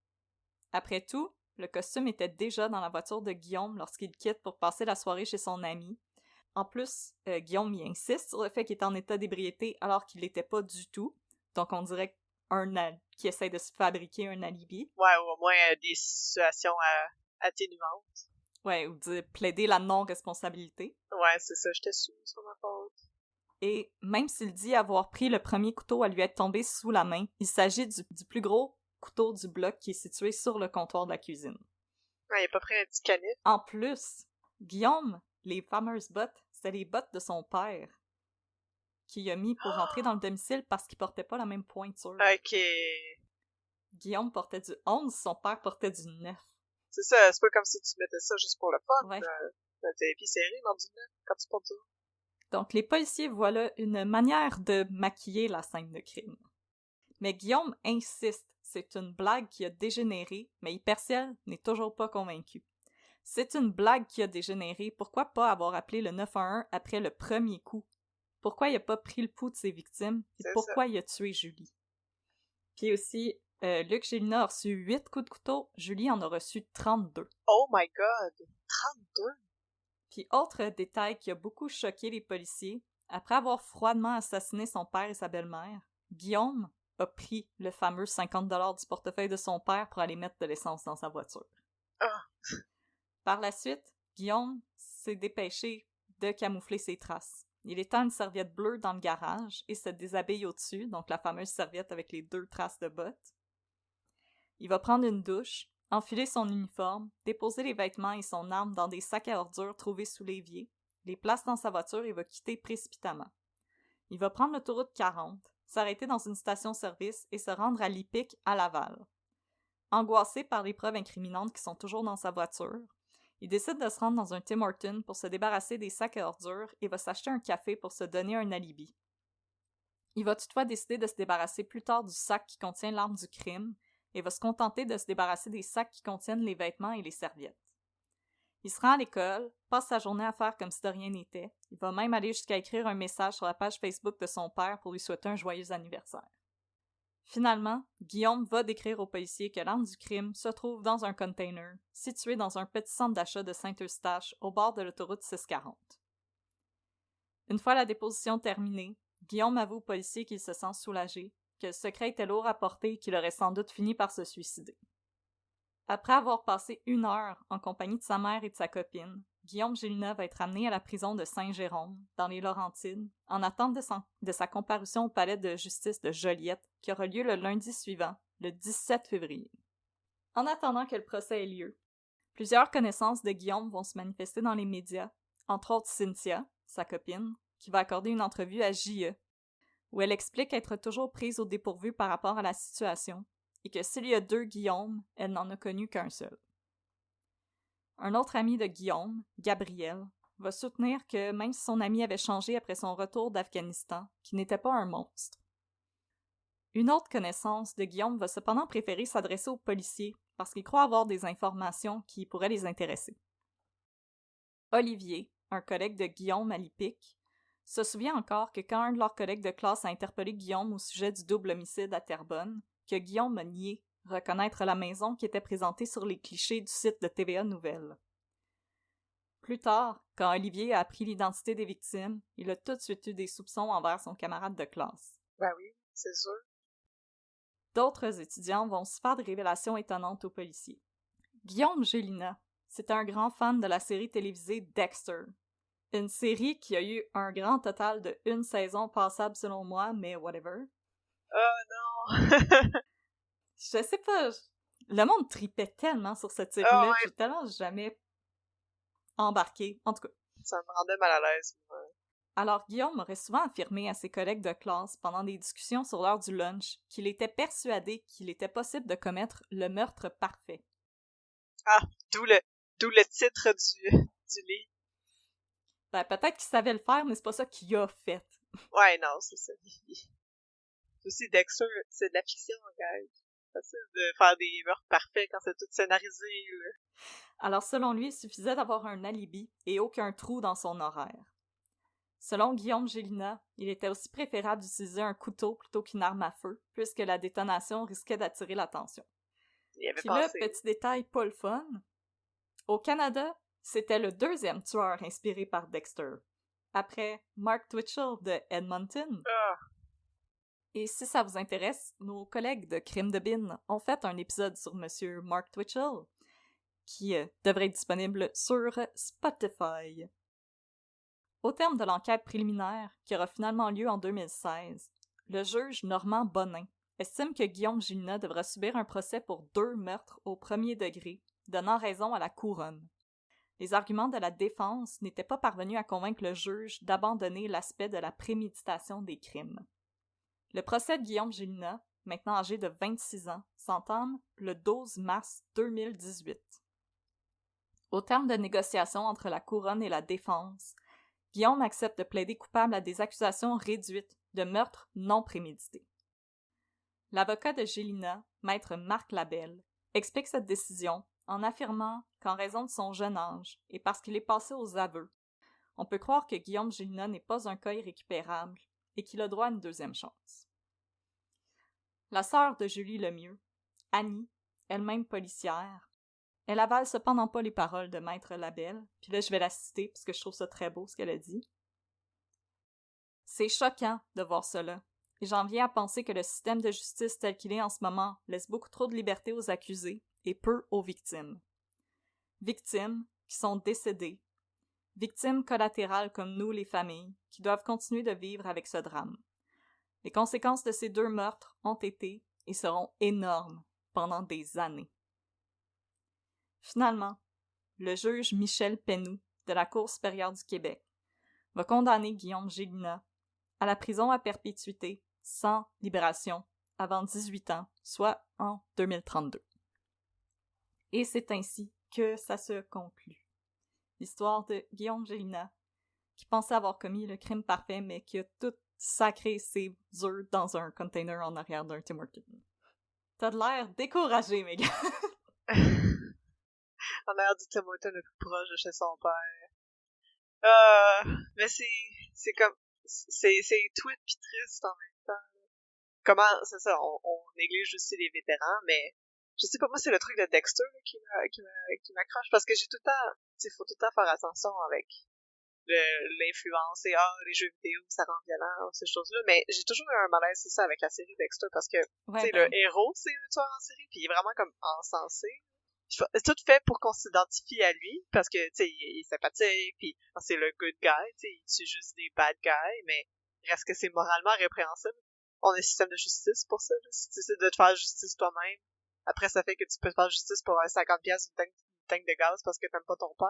Après tout, le costume était déjà dans la voiture de Guillaume lorsqu'il quitte pour passer la soirée chez son ami. En plus, Guillaume y insiste sur le fait qu'il est en état d'ébriété alors qu'il l'était pas du tout. Donc on dirait qu'il essaie de se fabriquer un alibi. Ouais, ou au moins des situations atténuantes. Ouais, ou de plaider la non-responsabilité. Ouais, c'est ça, j'étais sous sur ma faute. Et même s'il dit avoir pris le premier couteau à lui être tombé sous la main, il s'agit du plus gros couteau du bloc qui est situé sur le comptoir de la cuisine. Ouais, il a pas pris un petit canif. En plus, Guillaume, les fameuses bottes, c'était les bottes de son père qu'il a mis pour rentrer dans le domicile parce qu'il portait pas la même pointure. Ok. Guillaume portait du 11, son père portait du 9. C'est ça, c'est pas comme si tu mettais ça juste pour le fun. Ouais. T'as les pieds serrés dans du 9 quand tu portes ça. Donc les policiers voient là une manière de maquiller la scène de crime. Mais Guillaume insiste, c'est une blague qui a dégénéré, mais Hyperciel n'est toujours pas convaincu. C'est une blague qui a dégénéré, pourquoi pas avoir appelé le 911 après le premier coup? Pourquoi il a pas pris le pouls de ses victimes? Et pourquoi il a tué Julie? Puis aussi, Luc Gélina a reçu 8 coups de couteau, Julie en a reçu 32. Oh my god! 32? Puis autre détail qui a beaucoup choqué les policiers, après avoir froidement assassiné son père et sa belle-mère, Guillaume a pris le fameux 50$ du portefeuille de son père pour aller mettre de l'essence dans sa voiture. Par la suite, Guillaume s'est dépêché de camoufler ses traces. il étend une serviette bleue dans le garage et se déshabille au-dessus, donc la fameuse serviette avec les 2 traces de bottes. Il va prendre une douche, enfiler son uniforme, déposer les vêtements et son arme dans des sacs à ordures trouvés sous l'évier, les place dans sa voiture et va quitter précipitamment. Il va prendre l'autoroute 40, s'arrêter dans une station-service et se rendre à l'Hippique à Laval. Angoissé par les preuves incriminantes qui sont toujours dans sa voiture, il décide de se rendre dans un Tim Hortons pour se débarrasser des sacs à ordures et va s'acheter un café pour se donner un alibi. Il va toutefois décider de se débarrasser plus tard du sac qui contient l'arme du crime et va se contenter de se débarrasser des sacs qui contiennent les vêtements et les serviettes. Il se rend à l'école, passe sa journée à faire comme si de rien n'était. Il va même aller jusqu'à écrire un message sur la page Facebook de son père pour lui souhaiter un joyeux anniversaire. Finalement, Guillaume va décrire aux policiers que l'arme du crime se trouve dans un container, situé dans un petit centre d'achat de Saint-Eustache, au bord de l'autoroute 640. Une fois la déposition terminée, Guillaume avoue aux policiers qu'il se sent soulagé, que le secret était lourd à porter et qu'il aurait sans doute fini par se suicider. Après avoir passé 1 heure en compagnie de sa mère et de sa copine, Guillaume Gélina va être amené à la prison de Saint-Jérôme, dans les Laurentides, en attente de sa comparution au palais de justice de Joliette, qui aura lieu le lundi suivant, le 17 février. En attendant que le procès ait lieu, plusieurs connaissances de Guillaume vont se manifester dans les médias, entre autres Cynthia, sa copine, qui va accorder une entrevue à J.E., où elle explique être toujours prise au dépourvu par rapport à la situation, et que s'il y a 2 Guillaume, elle n'en a connu qu'un seul. Un autre ami de Guillaume, Gabriel, va soutenir que même si son ami avait changé après son retour d'Afghanistan, qu'il n'était pas un monstre. Une autre connaissance de Guillaume va cependant préférer s'adresser aux policiers parce qu'il croit avoir des informations qui pourraient les intéresser. Olivier, un collègue de Guillaume à l'Hippique, se souvient encore que quand un de leurs collègues de classe a interpellé Guillaume au sujet du double homicide à Terrebonne, que Guillaume a nié reconnaître la maison qui était présentée sur les clichés du site de TVA Nouvelles. Plus tard, quand Olivier a appris l'identité des victimes, il a tout de suite eu des soupçons envers son camarade de classe. Ben oui, c'est sûr. D'autres étudiants vont se faire des révélations étonnantes aux policiers. Guillaume Gélina, c'était un grand fan de la série télévisée Dexter. Une série qui a eu un grand total de 1 saison passable selon moi, mais whatever. Oh non! Je sais pas, le monde tripait tellement sur cette série-là, ouais. j'ai tellement jamais embarqué, en tout cas. Ça me rendait mal à l'aise. Alors Guillaume aurait souvent affirmé à ses collègues de classe pendant des discussions sur l'heure du lunch qu'il était persuadé qu'il était possible de commettre le meurtre parfait. Ah, d'où le titre du livre. Ben, peut-être qu'il savait le faire, mais c'est pas ça qu'il a fait. Ouais, non, c'est ça. Aussi, Dexter, c'est de la fiction, guys. C'est facile de faire des meurtres parfaits quand c'est tout scénarisé, là. Alors, selon lui, il suffisait d'avoir un alibi et aucun trou dans son horaire. Selon Guillaume Gélina, il était aussi préférable d'utiliser un couteau plutôt qu'une arme à feu, puisque la détonation risquait d'attirer l'attention. Il avait Puis là, pensé. petit détail pas le fun, au Canada, c'était le 2e tueur inspiré par Dexter, après Mark Twitchell de Edmonton. Ah. Et si ça vous intéresse, nos collègues de Crime de Bin ont fait un épisode sur Monsieur Mark Twitchell, qui devrait être disponible sur Spotify. Au terme de l'enquête préliminaire, qui aura finalement lieu en 2016, le juge Normand Bonin estime que Guillaume Gélina devra subir un procès pour 2 meurtres au 1er degré, donnant raison à la couronne. Les arguments de la défense n'étaient pas parvenus à convaincre le juge d'abandonner l'aspect de la préméditation des crimes. Le procès de Guillaume Gélina, maintenant âgé de 26 ans, s'entame le 12 mars 2018. Au terme de négociations entre la couronne et la défense, Guillaume accepte de plaider coupable à des accusations réduites de meurtre non prémédité. L'avocat de Gélina, maître Marc Labelle, explique cette décision en affirmant qu'en raison de son jeune âge et parce qu'il est passé aux aveux, on peut croire que Guillaume Gélina n'est pas un cas irrécupérable et qu'il a droit à une 2e chance. La sœur de Julie Lemieux, Annie, elle-même policière, elle avale cependant pas les paroles de maître Labelle, puis là je vais la citer parce que je trouve ça très beau ce qu'elle a dit. « C'est choquant de voir cela, et j'en viens à penser que le système de justice tel qu'il est en ce moment laisse beaucoup trop de liberté aux accusés et peu aux victimes. Victimes qui sont décédées, victimes collatérales comme nous, les familles, qui doivent continuer de vivre avec ce drame. Les conséquences de ces 2 meurtres ont été et seront énormes pendant des années. Finalement, le juge Michel Penou de la Cour supérieure du Québec va condamner Guillaume Gélinas à la prison à perpétuité sans libération avant 18 ans, soit en 2032. Et c'est ainsi que ça se conclut. L'histoire de Guillaume Gélinas, qui pensait avoir commis le crime parfait, mais qui a tout sacré ses œufs dans un container en arrière d'un Tim Hortons. T'as de l'air découragé, Megan. En arrière du Tim Hortons le plus proche de chez son père. Mais c'est comme... C'est tweet pis triste en même temps. Comment, c'est ça, on néglige aussi les vétérans, mais je sais pas, moi c'est le truc de Dexter là, qui m'accroche, parce que j'ai tout le temps, tu sais, faut tout le temps faire attention avec l'influence et les jeux vidéo, ça rend violent, ces choses-là, mais j'ai toujours eu un malaise, c'est ça, avec la série Dexter, parce que, tu sais, le héros, c'est un tueur en série, puis il est vraiment comme encensé. C'est tout fait pour qu'on s'identifie à lui, parce que, tu sais, il est sympathique, puis c'est le good guy, tu sais, il tue juste des bad guys, mais reste que c'est moralement répréhensible. On a un système de justice pour ça, là. Si tu essaies de te faire justice toi-même, après ça fait que tu peux te faire justice pour 50$ une tank de gaz parce que t'aimes pas ton père.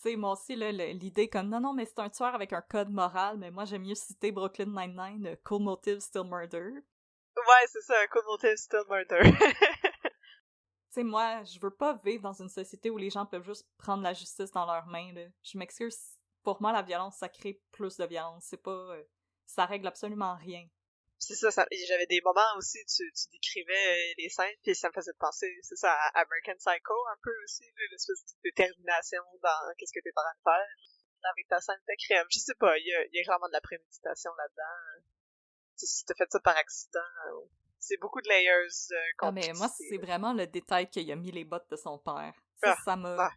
Tu sais, moi aussi, là, l'idée comme non, mais c'est un tueur avec un code moral, mais moi j'aime mieux citer Brooklyn Nine-Nine, Cold Motive, Still Murder. Ouais, c'est ça, Cold Motive, Still Murder. Tu sais, moi, je veux pas vivre dans une société où les gens peuvent juste prendre la justice dans leurs mains, là. Je m'excuse, pour moi, la violence, ça crée plus de violence. C'est pas... ça règle absolument rien. C'est ça, j'avais des moments aussi, tu décrivais les scènes, puis ça me faisait penser, c'est ça, à American Psycho, un peu aussi, l'espèce de détermination dans qu'est-ce que t'es en train de faire, avec ta scène de crime. Je sais pas, il y a vraiment de la préméditation là-dedans. Si t'as fait ça par accident... C'est beaucoup de layers. Mais moi, c'est vraiment le détail qu'il a mis les bottes de son père. Ça m'a... Ah.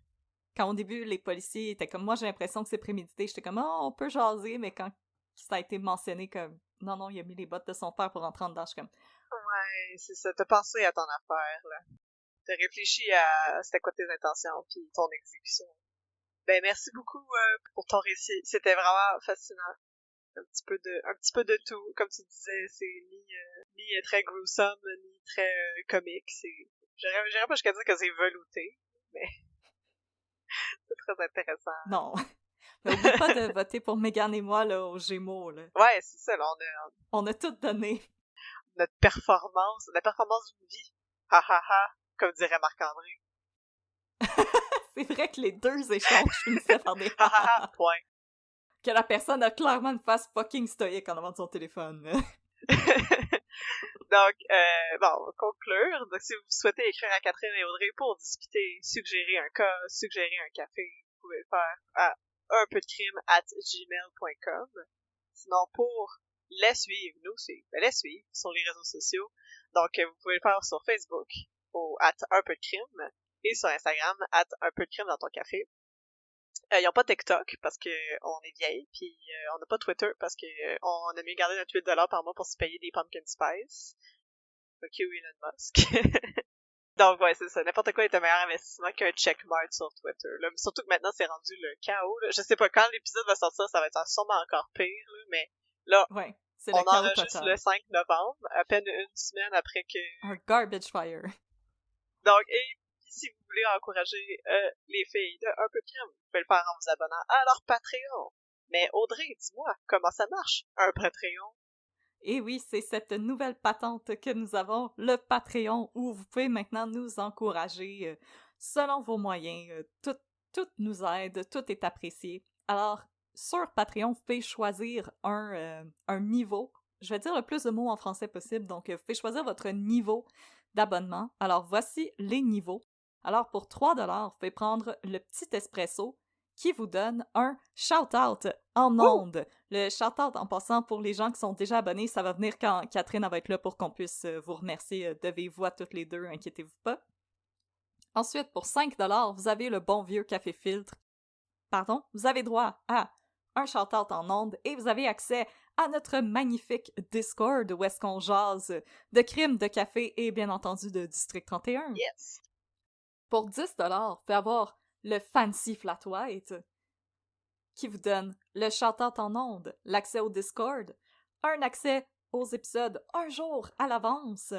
Quand au début, les policiers étaient comme... Moi, j'ai l'impression que c'est prémédité. J'étais comme, on peut jaser, mais quand ça a été mentionné comme... Non, il a mis les bottes de son père pour rentrer en dedans, je suis comme... Ouais, c'est ça. T'as pensé à ton affaire, là. T'as réfléchi à c'était quoi tes intentions, puis ton exécution. Ben, merci beaucoup pour ton récit. C'était vraiment fascinant. Un petit peu de tout. Comme tu disais, c'est ni très gruesome, ni très comique. J'irais pas jusqu'à dire que c'est velouté, mais c'est très intéressant. Non. Mais oublie pas de voter pour Megan et moi, là, aux Gémeaux, là. Ouais, c'est ça, là, on a tout donné. La performance d'une vie. Ha ha ha, comme dirait Marc-André. C'est vrai que les 2 échanges finissaient par des ha ha ha, point. Que la personne a clairement une face fucking stoïque en avant de son téléphone. Donc, bon, on va conclure. Donc, si vous souhaitez écrire à Catherine et Audrey pour discuter, suggérer un cas, suggérer un café, vous pouvez le faire à unpeudcrime@gmail.com. Sinon, pour les suivre, les suivre sur les réseaux sociaux. Donc, vous pouvez le faire sur Facebook au @unpeudcrime et sur Instagram @unpeudcrime dans ton café. Ils n'ont pas TikTok parce que on est vieille, puis on n'a pas Twitter parce que on a mieux garder notre $8 par mois pour se payer des pumpkin spice. Ok, oui, Elon Musk. Donc ouais, c'est ça. N'importe quoi est un meilleur investissement qu'un checkmark sur Twitter. Là. Mais surtout que maintenant c'est rendu le chaos. Là. Je sais pas quand l'épisode va sortir, ça va être sûrement encore pire. Là, mais là, ouais, c'est on enregistre le 5 novembre, à peine une semaine après que... Un garbage fire. Donc, et si vous voulez encourager les filles de Un peu de crime, vous pouvez le faire en vous abonnant à leur Patreon. Mais Audrey, dis-moi, comment ça marche, un Patreon? Et oui, c'est cette nouvelle patente que nous avons, le Patreon, où vous pouvez maintenant nous encourager selon vos moyens. Tout nous aide, tout est apprécié. Alors, sur Patreon, vous pouvez choisir un niveau. Je vais dire le plus de mots en français possible, donc vous pouvez choisir votre niveau d'abonnement. Alors, voici les niveaux. Alors, pour 3$, vous pouvez prendre le petit espresso qui vous donne un shout-out en ondes. Le shout-out, en passant, pour les gens qui sont déjà abonnés, ça va venir quand Catherine va être là pour qu'on puisse vous remercier de vive voix toutes les deux, inquiétez-vous pas. Ensuite, pour 5$, vous avez le bon vieux café filtre. Pardon, vous avez droit à un shout-out en ondes et vous avez accès à notre magnifique Discord où est-ce qu'on jase de crimes, de café et bien entendu de District 31. Yes! Pour 10$, vous pouvez avoir le fancy flat white. qui vous donne le shout-out en ondes, l'accès au Discord, un accès aux épisodes un jour à l'avance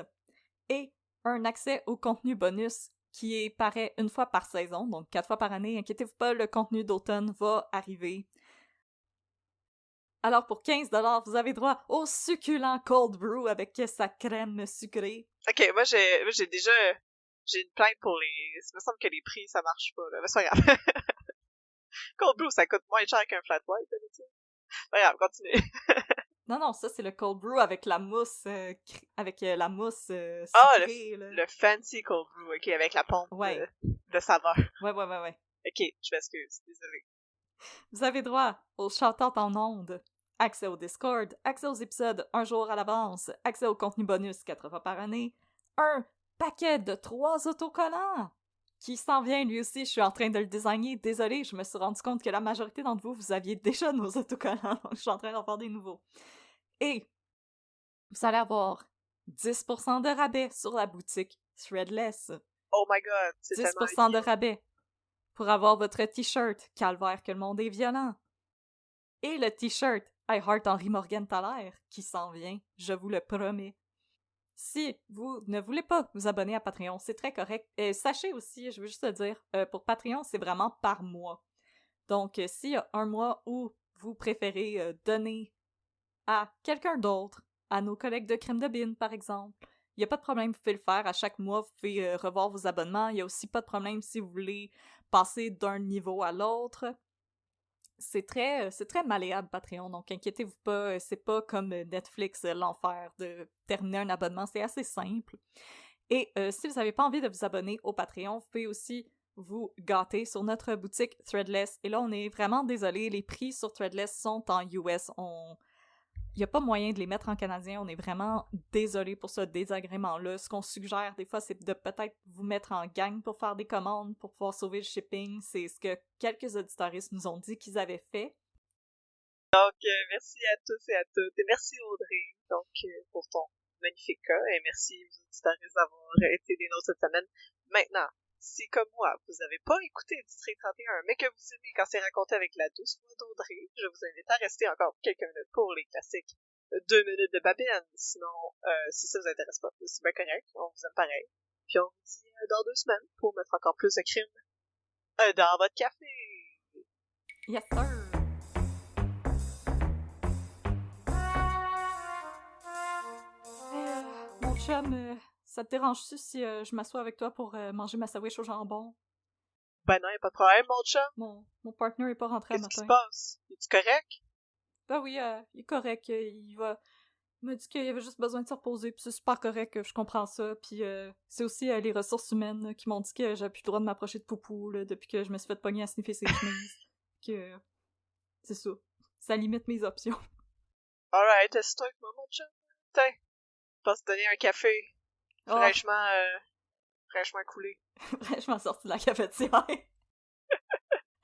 et un accès au contenu bonus qui paraît une fois par saison, donc 4 fois par année. Inquiétez-vous pas, le contenu d'automne va arriver. Alors pour 15$, vous avez droit au succulent cold brew avec sa crème sucrée. Ok, moi j'ai une plainte pour les... Il me semble que les prix, ça marche pas, là. Mais c'est pas grave. Cold brew, ça coûte moins cher qu'un flat white, tu sais. Pas grave, continue. Non, ça c'est le cold brew avec la mousse, sucrée, le fancy cold brew, ok, avec la pompe de saveur. Ouais. Ok, je m'excuse, désolée. Vous avez droit au shout-out en ondes, accès au Discord, accès aux épisodes un jour à l'avance, accès au contenu bonus 4 fois par année, un paquet de 3 autocollants qui s'en vient lui aussi, je suis en train de le designer. Désolée, je me suis rendu compte que la majorité d'entre vous aviez déjà nos autocollants, donc je suis en train d'en faire des nouveaux. Et vous allez avoir 10% de rabais sur la boutique Threadless. Oh my god, c'est 10% de rabais pour avoir votre t-shirt Calvaire que le monde est violent. Et le t-shirt I Heart Henry Morgan Thaler qui s'en vient, je vous le promets. Si vous ne voulez pas vous abonner à Patreon, c'est très correct. Et sachez aussi, je veux juste te dire, pour Patreon, c'est vraiment par mois. Donc, s'il y a un mois où vous préférez donner à quelqu'un d'autre, à nos collègues de Crème de Bin, par exemple, il n'y a pas de problème, vous pouvez le faire. À chaque mois, vous pouvez revoir vos abonnements. Il n'y a aussi pas de problème si vous voulez passer d'un niveau à l'autre. C'est très malléable, Patreon, donc inquiétez-vous pas, c'est pas comme Netflix, l'enfer de terminer un abonnement, c'est assez simple. Et si vous n'avez pas envie de vous abonner au Patreon, vous pouvez aussi vous gâter sur notre boutique Threadless. Et là, on est vraiment désolé, les prix sur Threadless sont en US, il n'y a pas moyen de les mettre en canadien, on est vraiment désolé pour ce désagrément-là. Ce qu'on suggère des fois, c'est de peut-être vous mettre en gang pour faire des commandes, pour pouvoir sauver le shipping. C'est ce que quelques auditoristes nous ont dit qu'ils avaient fait. Donc, merci à tous et à toutes. Et merci Audrey, donc, pour ton magnifique cas. Et merci aux auditoristes d'avoir été des nôtres cette semaine. Maintenant, si comme moi, vous n'avez pas écouté District 31, mais que vous aimez quand c'est raconté avec la douce voix d'Audrey, je vous invite à rester encore quelques minutes pour les classiques 2 minutes de Babine. Sinon, si ça vous intéresse pas, c'est bien correct, on vous aime pareil. Puis on vous dit dans 2 semaines pour mettre encore plus de crimes dans votre café. Yes, sir! Mon chum, ça te dérange-tu si je m'assois avec toi pour manger ma sandwich au jambon? Ben non, y'a pas de problème, mon chum. Mon partner est pas rentré à matin. Qu'est-ce qui se passe? Es-tu correct? Ben oui, il est correct. Il m'a dit qu'il avait juste besoin de se reposer, puis c'est super correct, je comprends ça. Puis c'est aussi les ressources humaines qui m'ont dit que j'avais plus le droit de m'approcher de Poupou là, depuis que je me suis fait pogner à sniffer ses chemises. Que c'est ça. Ça limite mes options. Alright, assis-toi avec moi, mon chum. Tiens, je vais te donner un café. Fraîchement coulé. Fraîchement sorti de la cafetière.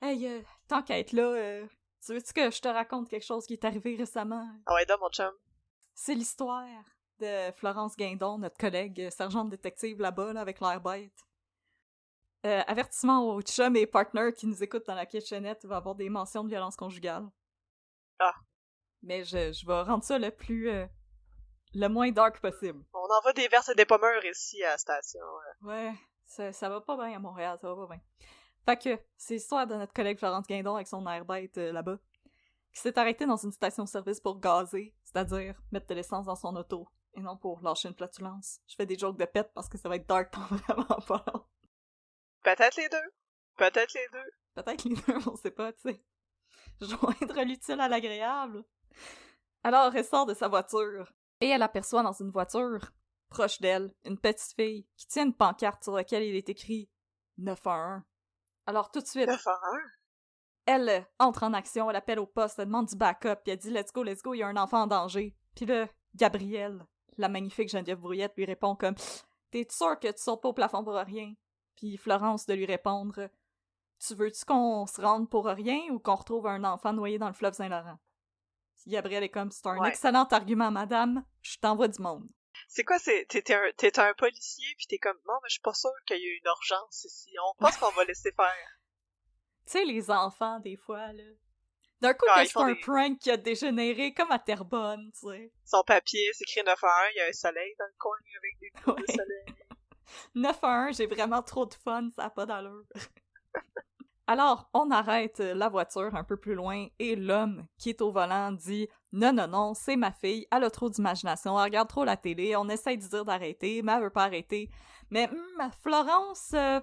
Hey, tant qu'à être là, tu veux-tu que je te raconte quelque chose qui est arrivé récemment? Ah ouais, donc, mon chum. C'est l'histoire de Florence Guindon, notre collègue sergente détective là-bas, là, avec l'air bête. Avertissement aux chums et partners qui nous écoutent dans la kitchenette, il va y avoir des mentions de violence conjugale. Ah. Mais je vais rendre ça le moins dark possible. On envoie des verses et des pommeurs ici à la station. Ouais, ça va pas bien à Montréal, ça va pas bien. Fait que, c'est l'histoire de notre collègue Florence Guindon avec son air bête là-bas, qui s'est arrêté dans une station-service pour gazer, c'est-à-dire mettre de l'essence dans son auto, et non pour lâcher une flatulence. Je fais des jokes de pète parce que ça va être dark dans vraiment pas long. Peut-être les deux. Peut-être les deux, on sait pas, tu sais. Joindre l'utile à l'agréable. Alors, elle sort de sa voiture, et elle aperçoit dans une voiture, proche d'elle, une petite fille qui tient une pancarte sur laquelle il est écrit 911. Alors, tout de suite, 911? Elle entre en action, elle appelle au poste, elle demande du backup, puis elle dit « Let's go, il y a un enfant en danger. » Puis là, Gabrielle, la magnifique Geneviève Brouillette, lui répond comme « T'es sûr que tu sautes pas au plafond pour rien? » Puis Florence de lui répondre « Tu veux-tu qu'on se rende pour rien ou qu'on retrouve un enfant noyé dans le fleuve Saint-Laurent? » Puis Gabrielle est comme « C'est un excellent argument, madame, je t'envoie du monde. » C'est quoi, t'es un policier, puis t'es comme « Non, mais je suis pas sûre qu'il y a une urgence ici, on pense qu'on va laisser faire. » Tu sais, les enfants, des fois, là, D'un coup, Ah, que ils c'est font un des- prank qui a dégénéré comme à Terrebonne, tu sais. Son papier, c'est écrit 9-1, il y a un soleil dans le coin avec des coups de Ouais. soleil. 9-1, j'ai vraiment trop de fun, ça n'a pas d'allure. Alors, on arrête la voiture un peu plus loin et l'homme qui est au volant dit « Non, non, non, c'est ma fille, elle a trop d'imagination, elle regarde trop la télé, on essaie de dire d'arrêter, mais elle veut pas arrêter. Mais Florence, elle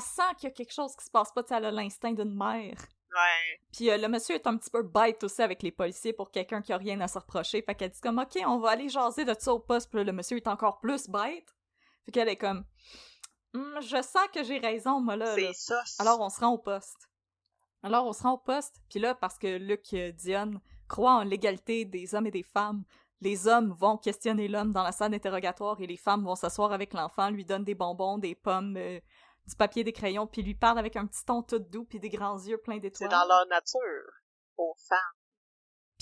sent qu'il y a quelque chose qui se passe pas, tu sais, elle a l'instinct d'une mère. » Ouais. Puis le monsieur est un petit peu bête aussi avec les policiers pour quelqu'un qui a rien à se reprocher. Fait qu'elle dit comme « Ok, on va aller jaser de ça au poste. » Puis là, le monsieur est encore plus bête. Fait qu'elle est comme je sens que j'ai raison, moi, là. C'est ça. Alors, on se rend au poste. Puis là, parce que Luc Dionne croit en l'égalité des hommes et des femmes, les hommes vont questionner l'homme dans la salle d'interrogatoire et les femmes vont s'asseoir avec l'enfant, lui donnent des bonbons, des pommes, du papier, des crayons, puis lui parlent avec un petit ton tout doux puis des grands yeux pleins d'étoiles. C'est dans leur nature, aux femmes.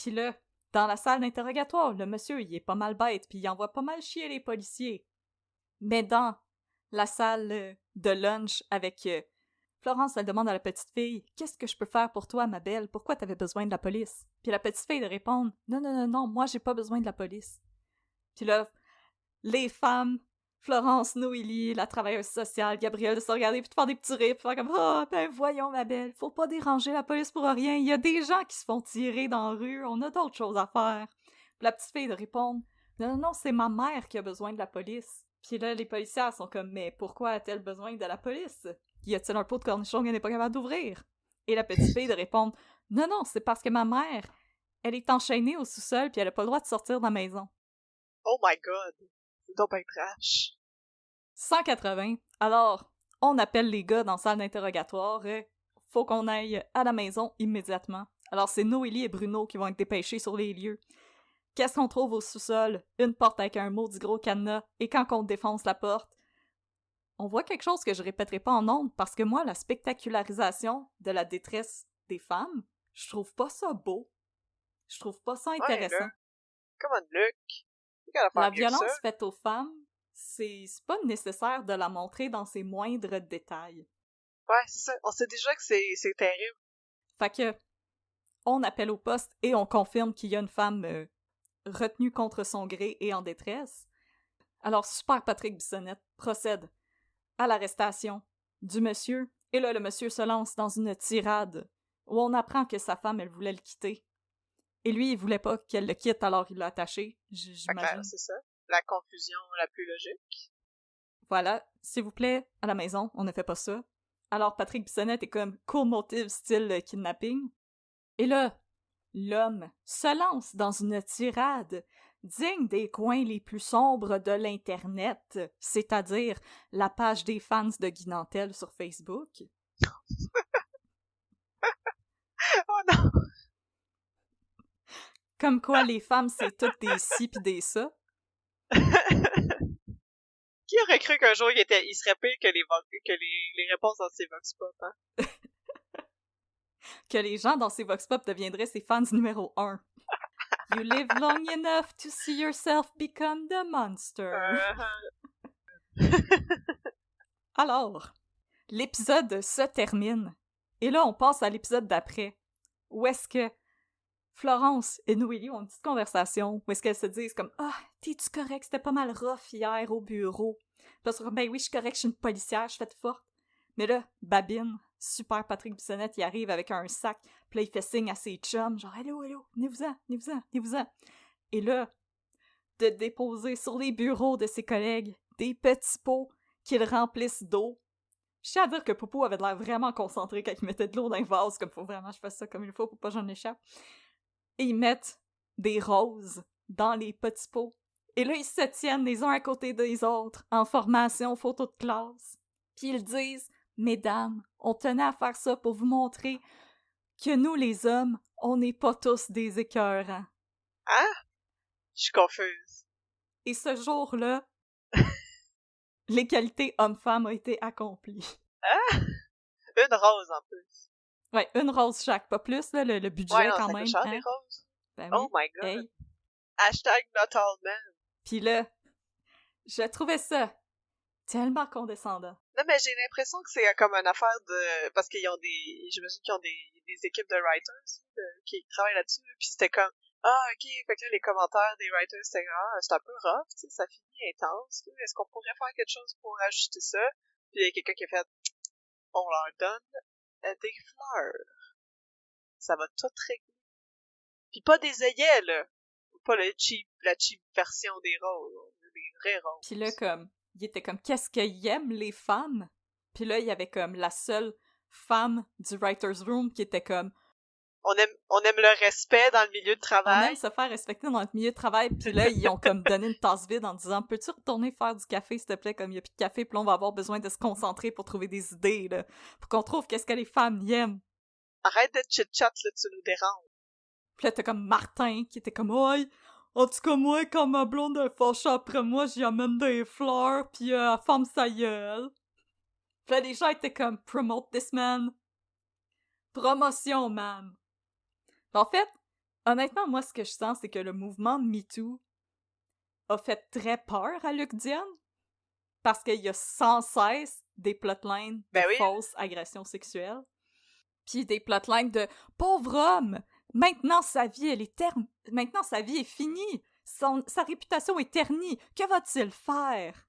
Puis là, dans la salle d'interrogatoire, le monsieur, il est pas mal bête, puis il envoie pas mal chier les policiers. Mais dans la salle de lunch avec Florence, elle demande à la petite fille « Qu'est-ce que je peux faire pour toi, ma belle? Pourquoi t'avais besoin de la police? » Puis la petite fille de répondre « Non, non, non, non, moi j'ai pas besoin de la police. » Puis là, les femmes, Florence Noélie, la travailleuse sociale, Gabrielle, de se regarder puis de faire des petits rires puis faire comme « Ah, ben voyons, ma belle, faut pas déranger la police pour rien, il y a des gens qui se font tirer dans la rue, on a d'autres choses à faire. » Puis la petite fille de répondre « Non, non, non, c'est ma mère qui a besoin de la police. » Puis là, les policières sont comme « Mais pourquoi a-t-elle besoin de la police? Y a-t-il un pot de cornichon qu'elle n'est pas capable d'ouvrir? » Et la petite fille de répondre « Non, non, c'est parce que ma mère, elle est enchaînée au sous-sol puis elle a pas le droit de sortir de la maison. » Oh my god! C'est donc ben trash. 180. Alors, on appelle les gars dans la salle d'interrogatoire. Faut qu'on aille à la maison immédiatement. Alors, c'est Noélie et Bruno qui vont être dépêchés sur les lieux. Qu'est-ce qu'on trouve au sous-sol? Une porte avec un maudit gros cadenas. Et quand on défonce la porte, on voit quelque chose que je répéterai pas en ondes parce que moi, la spectacularisation de la détresse des femmes, je trouve pas ça beau. Je trouve pas ça intéressant. Ouais, come on, Luc. La violence faite aux femmes, c'est pas nécessaire de la montrer dans ses moindres détails. Ouais, c'est ça. On sait déjà que c'est terrible. Fait que, on appelle au poste et on confirme qu'il y a une femme retenue contre son gré et en détresse. Alors, Super Patrick Bissonnette procède à l'arrestation du monsieur. Et là, le monsieur se lance dans une tirade où on apprend que sa femme, elle voulait le quitter. Et lui, il voulait pas qu'elle le quitte, alors il l'a attaché, j'imagine. C'est ça. La confusion la plus logique. Voilà, s'il vous plaît, à la maison, on ne fait pas ça. Alors Patrick Bissonnette est comme cool motive style kidnapping. Et là, l'homme se lance dans une tirade digne des coins les plus sombres de l'Internet, c'est-à-dire la page des fans de Guy Nantel sur Facebook. Oh non! Comme quoi les femmes, c'est toutes des ci pis des ça. Qui aurait cru qu'un jour il serait pire que les réponses dans ses vox pop, hein? Que les gens dans ces vox pop deviendraient ses fans numéro 1. You live long enough to see yourself become the monster. Alors, l'épisode se termine. Et là, on passe à l'épisode d'après. Où est-ce que Florence et Noélie ont une petite conversation où est-ce qu'elles se disent comme « Ah, t'es-tu correct? C'était pas mal rough hier au bureau. » Puis là, c'est comme « Ben oui, je suis correct, je suis une policière, je suis faite forte. » Mais là, Babine, Super Patrick Bissonnette, il arrive avec un sac, puis là, il fait signe à ses chums, genre « Allô, allô, venez-vous-en, venez-vous-en, venez-vous-en. » Et là, de déposer sur les bureaux de ses collègues des petits pots qu'ils remplissent d'eau. Je tiens à dire que Poupou avait l'air vraiment concentré quand il mettait de l'eau dans les vases, comme faut vraiment que je fasse ça comme il faut pour pas que j'en échappe. Et ils mettent des roses dans les petits pots. Et là, ils se tiennent les uns à côté des autres, en formation photo de classe. Puis ils disent « Mesdames, on tenait à faire ça pour vous montrer que nous, les hommes, on n'est pas tous des écœurants. » Hein? Je suis confuse. Et ce jour-là, l'égalité homme-femme a été accomplie. Hein? Une rose en plus. Ouais, une rose chaque, pas plus, là, le budget Ouais, non, quand ça même. coûte cher, hein? les roses. Ben oui. Oh my god. Hey. Hashtag not all men. Puis là, je trouvais ça tellement condescendant. Non, mais j'ai l'impression que c'est comme une affaire de... Parce qu'ils ont j'imagine qu'ils ont des des équipes de writers qui travaillent là-dessus, puis c'était comme ah, ok, fait que là, les commentaires des writers, c'était c'est un peu rough, tu sais, ça finit intense, est-ce qu'on pourrait faire quelque chose pour ajuster ça? Puis il y a quelqu'un qui a fait on leur donne des fleurs. Ça va tout régler. Puis pas des œillets, là. Pas la cheap version des roses, des vrais roses. Puis là, comme, il était comme, qu'est-ce qu'ils aiment, les femmes? Puis là, il y avait comme la seule femme du writer's room qui était comme, on aime le respect dans le milieu de travail. On aime se faire respecter dans notre milieu de travail. Puis là, ils ont comme donné une tasse vide en disant, peux-tu retourner faire du café, s'il te plaît, comme il n'y a plus de café, puis là, on va avoir besoin de se concentrer pour trouver des idées, là, pour qu'on trouve qu'est-ce que les femmes y aiment. Arrête de chit-chat, là, tu nous déranges. Puis là, t'as comme Martin qui était comme, ouais, en tout cas, moi, quand ma blonde est fâchée après moi, j'y amène des fleurs, puis elle ferme sa gueule. Puis là, les gens étaient comme, promote this man. Promotion, man. En fait, honnêtement, moi, ce que je sens, c'est que le mouvement de MeToo a fait très peur à Luc Dion, parce qu'il y a sans cesse des plotlines de fausses agressions sexuelles, puis des plotlines de « pauvre homme, maintenant sa vie est finie, sa réputation est ternie, que va-t-il faire?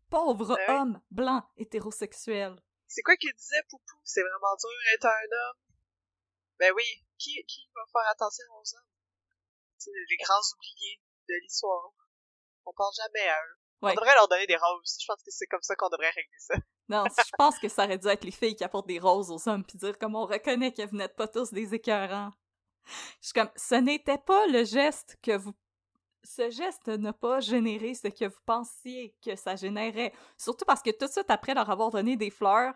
Pauvre homme blanc hétérosexuel. » C'est quoi qu'il disait, Poupou? C'est vraiment dur d'être un homme? Ben oui, qui va faire attention aux hommes? C'est les grands oubliés de l'histoire. On pense jamais à eux. Ouais. On devrait leur donner des roses. Je pense que c'est comme ça qu'on devrait régler ça. Non, je pense que ça aurait dû être les filles qui apportent des roses aux hommes puis dire comme on reconnaît que vous n'êtes pas tous des écœurants. Je suis comme, ce n'était pas le geste que vous... Ce geste n'a pas généré ce que vous pensiez que ça générait. Surtout parce que tout de suite après leur avoir donné des fleurs,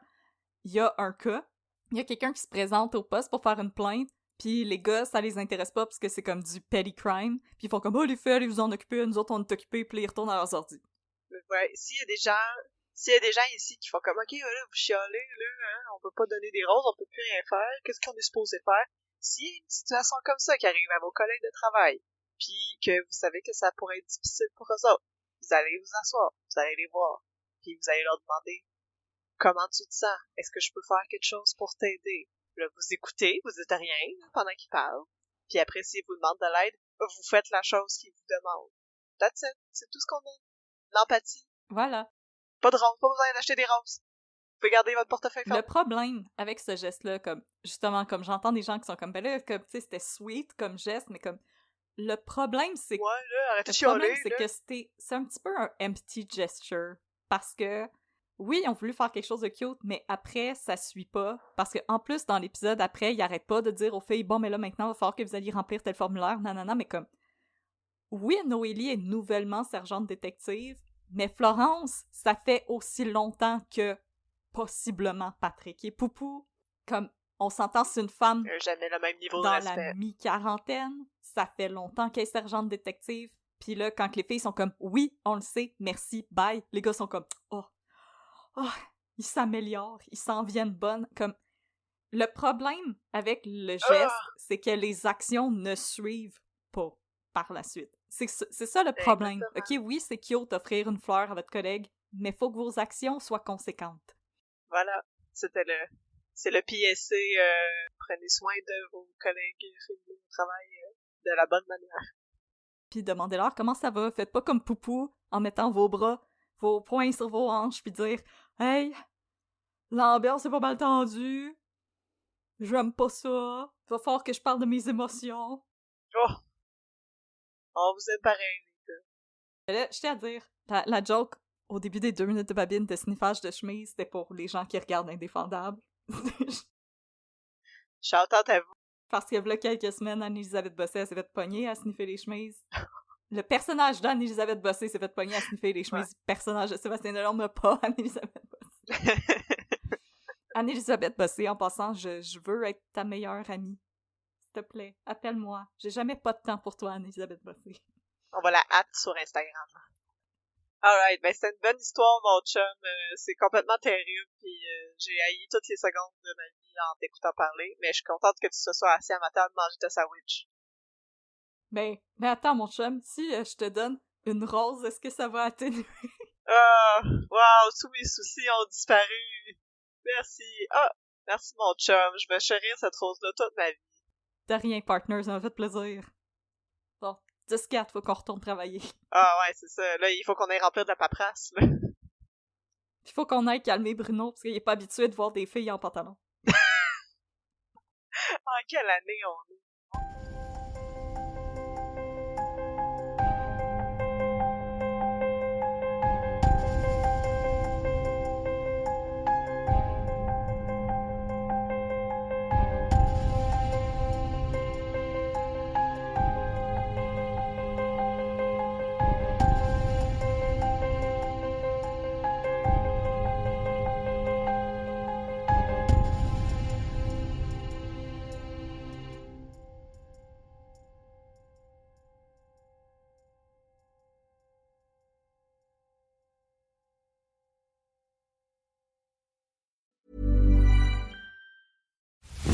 il y a un cas. Il y a quelqu'un qui se présente au poste pour faire une plainte, puis les gars, ça les intéresse pas parce que c'est comme du petty crime, puis ils font comme « Oh, les filles, allez vous en occuper, nous autres, on est occupés », puis ils retournent à leurs ordi. Ouais, s'il y a des gens ici qui font comme « Ok, là, vous chialez, là, hein, on peut pas donner des roses, on peut plus rien faire, qu'est-ce qu'on est supposé faire? » S'il y a une situation comme ça qui arrive à vos collègues de travail, puis que vous savez que ça pourrait être difficile pour eux autres, vous allez vous asseoir, vous allez les voir, puis vous allez leur demander comment tu te sens? Est-ce que je peux faire quelque chose pour t'aider? Là, vous écoutez, vous dites rien pendant qu'ils parlent. Puis après, s'ils vous demandent de l'aide, vous faites la chose qu'ils vous demandent. That's it. C'est tout ce qu'on a. L'empathie. Voilà. Pas de roses, pas besoin d'acheter des roses. Vous pouvez garder votre portefeuille ferme. Le problème avec ce geste-là, comme justement, comme j'entends des gens qui sont comme, ben là, comme, tu sais, c'était sweet comme geste, mais comme, le problème, c'est ouais, là, arrêtez de chialer, problème, c'est là. que c'est un petit peu un empty gesture. Parce que, oui, ils ont voulu faire quelque chose de cute, mais après, ça suit pas. Parce que en plus, dans l'épisode après, ils arrêtent pas de dire aux filles, bon, mais là, maintenant, il va falloir que vous alliez remplir tel formulaire, nanana, mais comme, oui, Noélie est nouvellement sergente détective, mais Florence, ça fait aussi longtemps que, possiblement, Patrick et Poupou. Comme, on s'entend, c'est une femme jamais le même niveau dans de respect. la mi-quarantaine, ça fait longtemps qu'elle est sergente détective, puis là, quand les filles sont comme, oui, on le sait, merci, bye, les gars sont comme, oh, ils s'améliorent, ils s'en viennent bonnes. Comme, le problème avec le geste, c'est que les actions ne suivent pas par la suite. C'est ça le problème. Exactement. Ok, oui, c'est cute d'offrir une fleur à votre collègue, mais faut que vos actions soient conséquentes. Voilà, c'est le PSC, prenez soin de vos collègues féminins au travail de la bonne manière. Puis demandez-leur comment ça va. Faites pas comme Poupou en mettant vos bras, vos poings sur vos hanches, puis dire « Hey, l'ambiance est pas mal tendue. J'aime pas ça. Il va falloir que je parle de mes émotions. » Oh! On vous aime pareil, les gars. Là, je tiens à dire, la joke au début des 2 minutes de babine de sniffage de chemise, c'était pour les gens qui regardent Indéfendable. Shout-out à vous. Parce que là, quelques semaines, Anne-Elisabeth Bossé, elle s'est fait pogner à sniffer les chemises. Le personnage d'Anne-Elisabeth Bossé s'est fait pogner à sniffer les chemises. Ouais. Personnage de Sébastien Delorme, mais pas Anne-Elisabeth Bossé. Anne-Elisabeth Bossé, en passant, je veux être ta meilleure amie. S'il te plaît, appelle-moi. J'ai jamais pas de temps pour toi, Anne-Elisabeth Bossé. On va la hâte sur Instagram. Alright, ben c'est une bonne histoire, mon chum. C'est complètement terrible, puis j'ai haï toutes les secondes de ma vie en t'écoutant parler, mais je suis contente que tu sois assis à ma table manger ta sandwich. Mais attends, mon chum, si je te donne une rose, est-ce que ça va atténuer? Wow, tous mes soucis ont disparu. Merci. Merci, mon chum. Je vais chérir cette rose-là toute ma vie. De rien, partner, ça m'a fait plaisir. Bon, 10-4, faut qu'on retourne travailler. Ah ouais, c'est ça. Là, il faut qu'on aille remplir de la paperasse, là. Il faut qu'on aille calmer Bruno, parce qu'il est pas habitué de voir des filles en pantalon. En quelle année on est?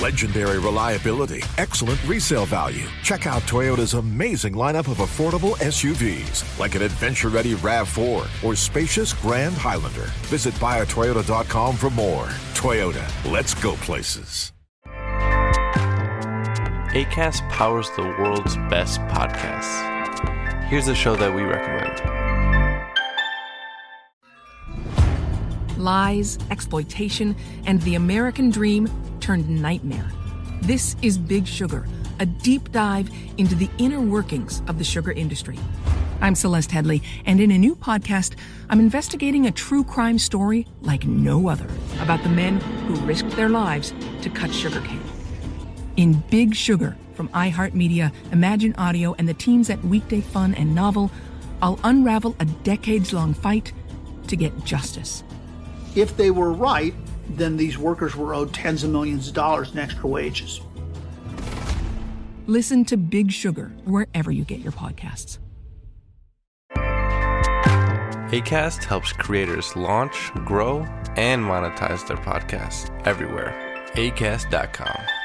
Legendary reliability, excellent resale value. Check out Toyota's amazing lineup of affordable SUVs, like an adventure-ready RAV4 or spacious Grand Highlander. Visit buyatoyota.com for more. Toyota, let's go places. Acast powers the world's best podcasts. Here's a show that we recommend. Lies, exploitation, and the American dream turned nightmare. This is Big Sugar, a deep dive into the inner workings of the sugar industry. I'm Celeste Headley, and in a new podcast, I'm investigating a true crime story like no other about the men who risked their lives to cut sugarcane. In Big Sugar from iHeartMedia, Imagine Audio, and the teams at Weekday Fun and Novel, I'll unravel a decades-long fight to get justice. If they were right, then these workers were owed tens of millions of dollars in extra wages. Listen to Big Sugar wherever you get your podcasts. Acast helps creators launch, grow, and monetize their podcasts everywhere. Acast.com.